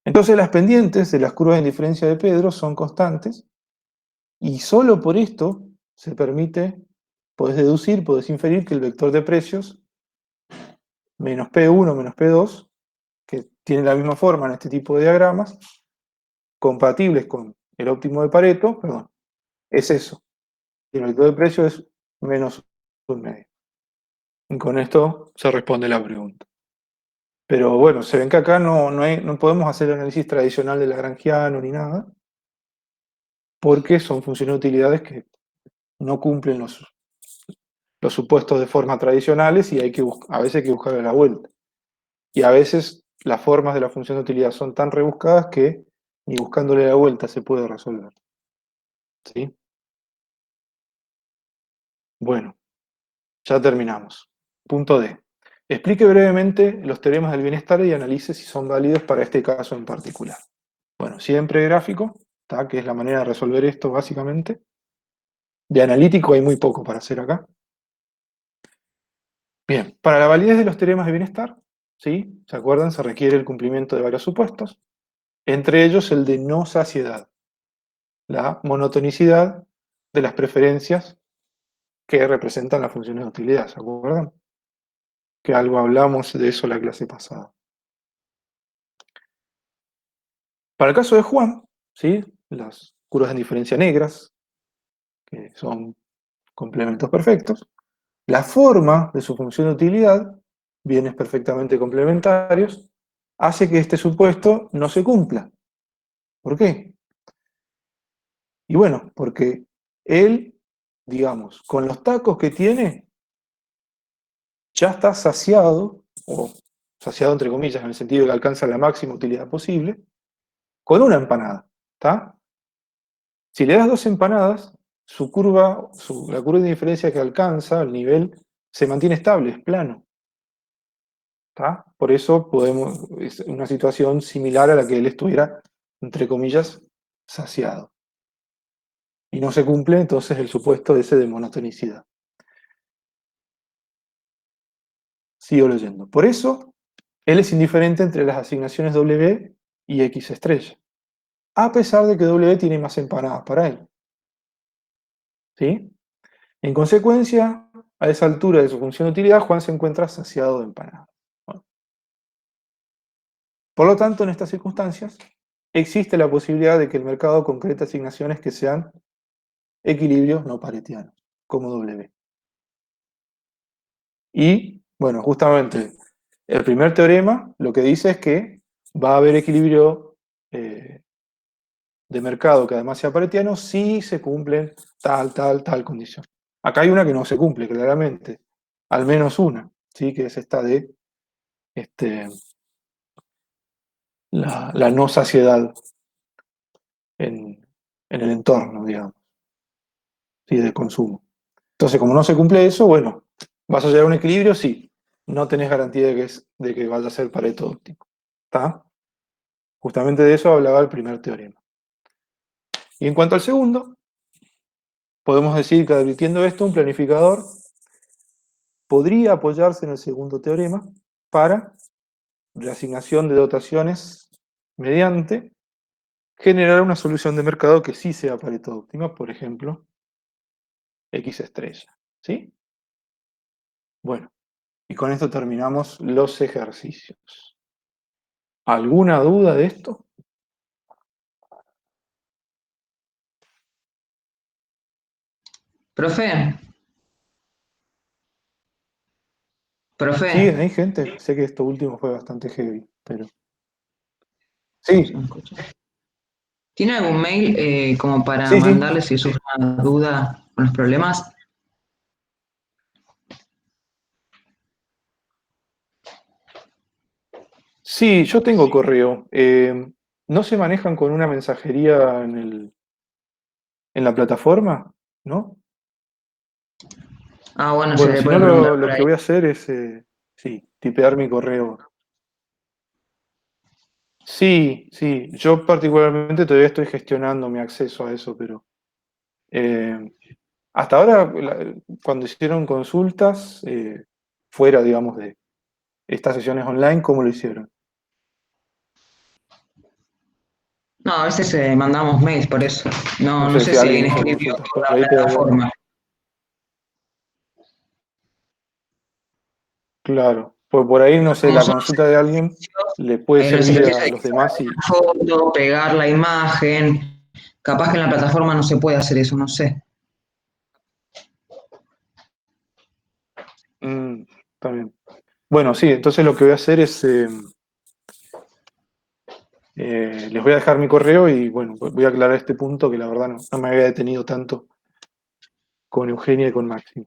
Entonces las pendientes de las curvas de indiferencia de Pedro son constantes y solo por esto se permite, podés deducir, podés inferir que el vector de precios menos P1 menos P2, que tiene la misma forma en este tipo de diagramas, compatibles con el óptimo de Pareto, perdón, es eso. Y el vector de precios es menos un medio. Y con esto se responde la pregunta. Pero bueno, se ven que acá no podemos hacer el análisis tradicional de Lagrangiano ni nada, porque son funciones de utilidades que no cumplen los supuestos de forma tradicionales y a veces hay que buscarle la vuelta. Y a veces las formas de la función de utilidad son tan rebuscadas que ni buscándole la vuelta se puede resolver. ¿Sí? Bueno, ya terminamos. Punto D. Explique brevemente los teoremas del bienestar y analice si son válidos para este caso en particular. Bueno, siempre gráfico, ¿tá? Que es la manera de resolver esto básicamente. De analítico hay muy poco para hacer acá. Bien, para la validez de los teoremas de bienestar, ¿sí? ¿Se acuerdan? Se requiere el cumplimiento de varios supuestos, entre ellos el de no saciedad, la monotonicidad de las preferencias que representan las funciones de utilidad, ¿se acuerdan? Que algo hablamos de eso la clase pasada. Para el caso de Juan, ¿sí? Las curvas de diferencia negras, que son complementos perfectos, la forma de su función de utilidad, bienes perfectamente complementarios, hace que este supuesto no se cumpla. ¿Por qué? Y bueno, porque él, digamos, con los tacos que tiene, ya está saciado, o saciado entre comillas, en el sentido de que alcanza la máxima utilidad posible, con una empanada. ¿Está? Si le das 2 empanadas, la curva de diferencia que alcanza, el nivel, se mantiene estable, es plano. ¿Está? Por eso es una situación similar a la que él estuviera, entre comillas, saciado. Y no se cumple entonces el supuesto ese de monotonicidad. Sigo leyendo. Por eso, él es indiferente entre las asignaciones W y X estrella, a pesar de que W tiene más empanadas para él. ¿Sí? En consecuencia, a esa altura de su función de utilidad, Juan se encuentra saciado de empanadas. Bueno. Por lo tanto, en estas circunstancias, existe la posibilidad de que el mercado concrete asignaciones que sean equilibrios no paretianos, como W. Y, bueno, justamente el primer teorema lo que dice es que va a haber equilibrio de mercado que además sea paretiano si se cumplen tal condición. Acá hay una que no se cumple, claramente. Al menos una, ¿sí? Que es esta de la no saciedad en el entorno, digamos, ¿sí? De consumo. Entonces, como no se cumple eso, bueno, ¿vas a llegar a un equilibrio? Sí. no tenés garantía de que vaya a ser Pareto óptimo. ¿Está? Justamente de eso hablaba el primer teorema. Y en cuanto al segundo, podemos decir que advirtiendo esto, un planificador podría apoyarse en el segundo teorema para reasignación de dotaciones mediante generar una solución de mercado que sí sea Pareto óptima, por ejemplo, X estrella. ¿Sí? Bueno, y con esto terminamos los ejercicios. ¿Alguna duda de esto? Profe, ¿Siguen profe, ahí, gente? Sé que esto último fue bastante heavy, pero... Sí, ¿tiene algún mail como para sí, sí. mandarle si surge una duda con los problemas? Sí, yo tengo correo. ¿No se manejan con una mensajería en la plataforma? ¿No? Ah, bueno, se Bueno, le si puede no, preguntar por lo que ahí. voy a hacer es, sí, tipear mi correo. Sí, sí, yo particularmente todavía estoy gestionando mi acceso a eso, pero hasta ahora, cuando hicieron consultas, fuera, digamos, de estas sesiones online, ¿cómo lo hicieron? No, a veces mandamos mails por eso. No No, no sé sé si si alguien alguien hizo escribió consultas por por la ahí, puede haber. plataforma. Claro, pues por ahí, no sé, Como la son consulta de alguien le puede los servir ejercicios a hay los que sacar demás y... una foto, pegar la imagen. Capaz que en la plataforma no se puede hacer eso, no sé. Está bien. Bueno, sí, entonces lo que voy a hacer es, les voy a dejar mi correo y bueno, voy a aclarar este punto que la verdad no me había detenido tanto con Eugenia y con Máximo.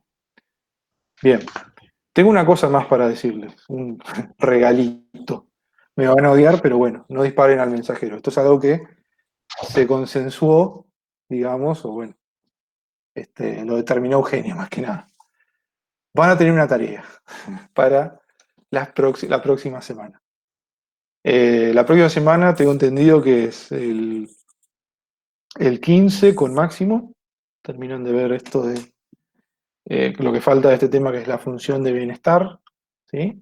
Bien, tengo una cosa más para decirles, un regalito. Me van a odiar, pero bueno, no disparen al mensajero. Esto es algo que se consensuó, digamos, o bueno, lo determinó Eugenia más que nada. Van a tener una tarea para la próxima semana. La próxima semana tengo entendido que es el 15 con Máximo. Terminan de ver esto de lo que falta de este tema, que es la función de bienestar. ¿Sí?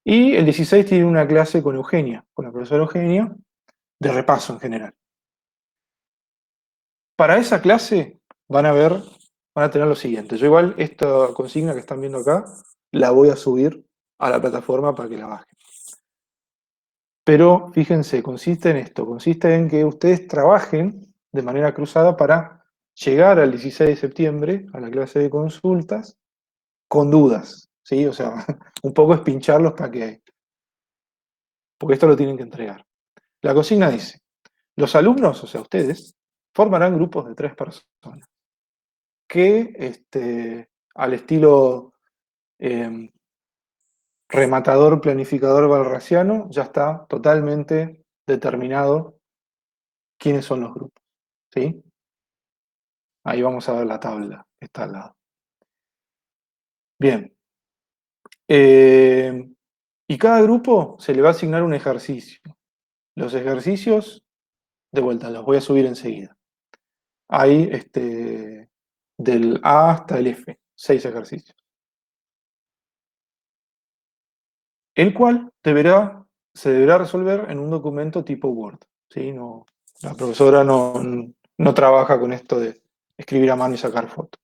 Y el 16 tiene una clase con Eugenia, con la profesora Eugenia, de repaso en general. Para esa clase van a tener lo siguiente. Yo igual esta consigna que están viendo acá la voy a subir a la plataforma para que la bajen. Pero fíjense, consiste en esto, consiste en que ustedes trabajen de manera cruzada para llegar al 16 de septiembre a la clase de consultas con dudas, ¿sí? O sea, un poco es pincharlos porque esto lo tienen que entregar. La consigna dice, los alumnos, o sea, ustedes, formarán grupos de 3 personas que, al estilo rematador, planificador balrasiano, ya está totalmente determinado quiénes son los grupos, ¿sí? Ahí vamos a ver la tabla que está al lado. Bien. Y cada grupo se le va a asignar un ejercicio. Los ejercicios, de vuelta, los voy a subir enseguida. Hay del A hasta el F, 6 ejercicios. El cual se deberá resolver en un documento tipo Word. ¿Sí? No, la profesora no trabaja con esto de escribir a mano y sacar fotos.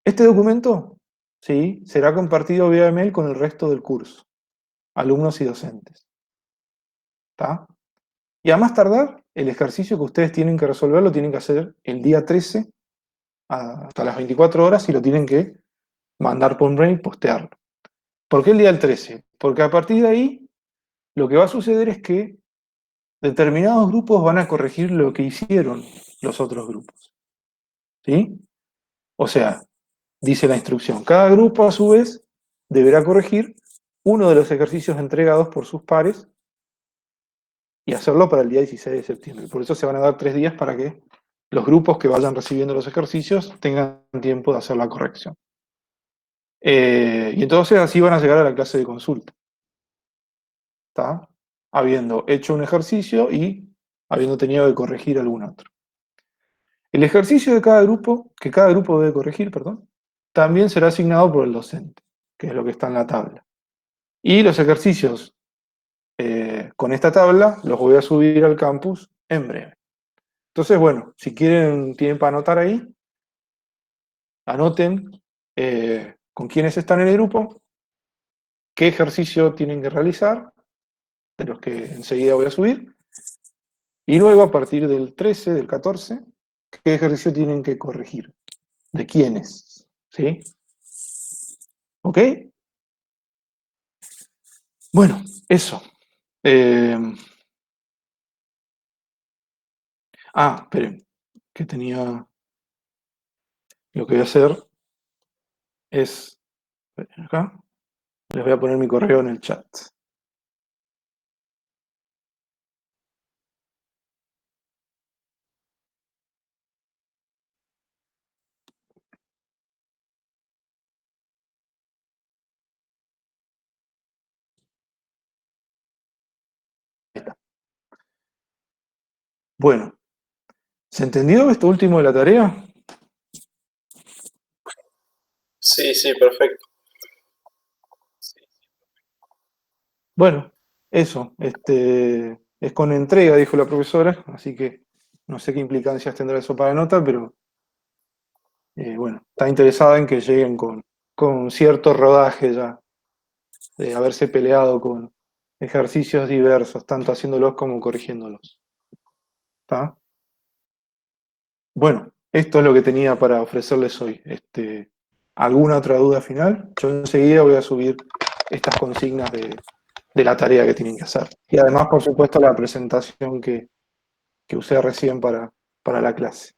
Este documento, ¿sí?, será compartido vía email con el resto del curso, alumnos y docentes. ¿Está? Y a más tardar, el ejercicio que ustedes tienen que resolver lo tienen que hacer el día 13 hasta las 24 horas y lo tienen que mandar por mail y postearlo. ¿Por qué el día del 13? Porque a partir de ahí lo que va a suceder es que determinados grupos van a corregir lo que hicieron los otros grupos. ¿Sí? O sea, dice la instrucción, cada grupo a su vez deberá corregir uno de los ejercicios entregados por sus pares y hacerlo para el día 16 de septiembre. Por eso se van a dar 3 días para que los grupos que vayan recibiendo los ejercicios tengan tiempo de hacer la corrección. Y entonces así van a llegar a la clase de consulta. ¿Está? Habiendo hecho un ejercicio y habiendo tenido que corregir algún otro. El ejercicio de cada grupo, que cada grupo debe corregir, perdón, también será asignado por el docente, que es lo que está en la tabla. Y los ejercicios con esta tabla los voy a subir al campus en breve. Entonces, bueno, si quieren, tienen para anotar ahí, anoten con quiénes están en el grupo, qué ejercicio tienen que realizar, de los que enseguida voy a subir, y luego a partir del 13, del 14, qué ejercicio tienen que corregir, de quiénes, ¿sí? ¿Ok? Bueno, eso. Esperen, que tenía... Lo que voy a hacer es... Acá, les voy a poner mi correo en el chat. Ahí está. Bueno, ¿se entendió esto último de la tarea? Sí, sí, perfecto. Bueno, eso. Es con entrega, dijo la profesora, así que no sé qué implicancias tendrá eso para la nota, pero bueno, está interesada en que lleguen con cierto rodaje ya, de haberse peleado con ejercicios diversos, tanto haciéndolos como corrigiéndolos. ¿Está? Bueno, esto es lo que tenía para ofrecerles hoy. ¿Alguna otra duda final? Yo enseguida voy a subir estas consignas de la tarea que tienen que hacer. Y además, por supuesto, la presentación que usé recién para la clase.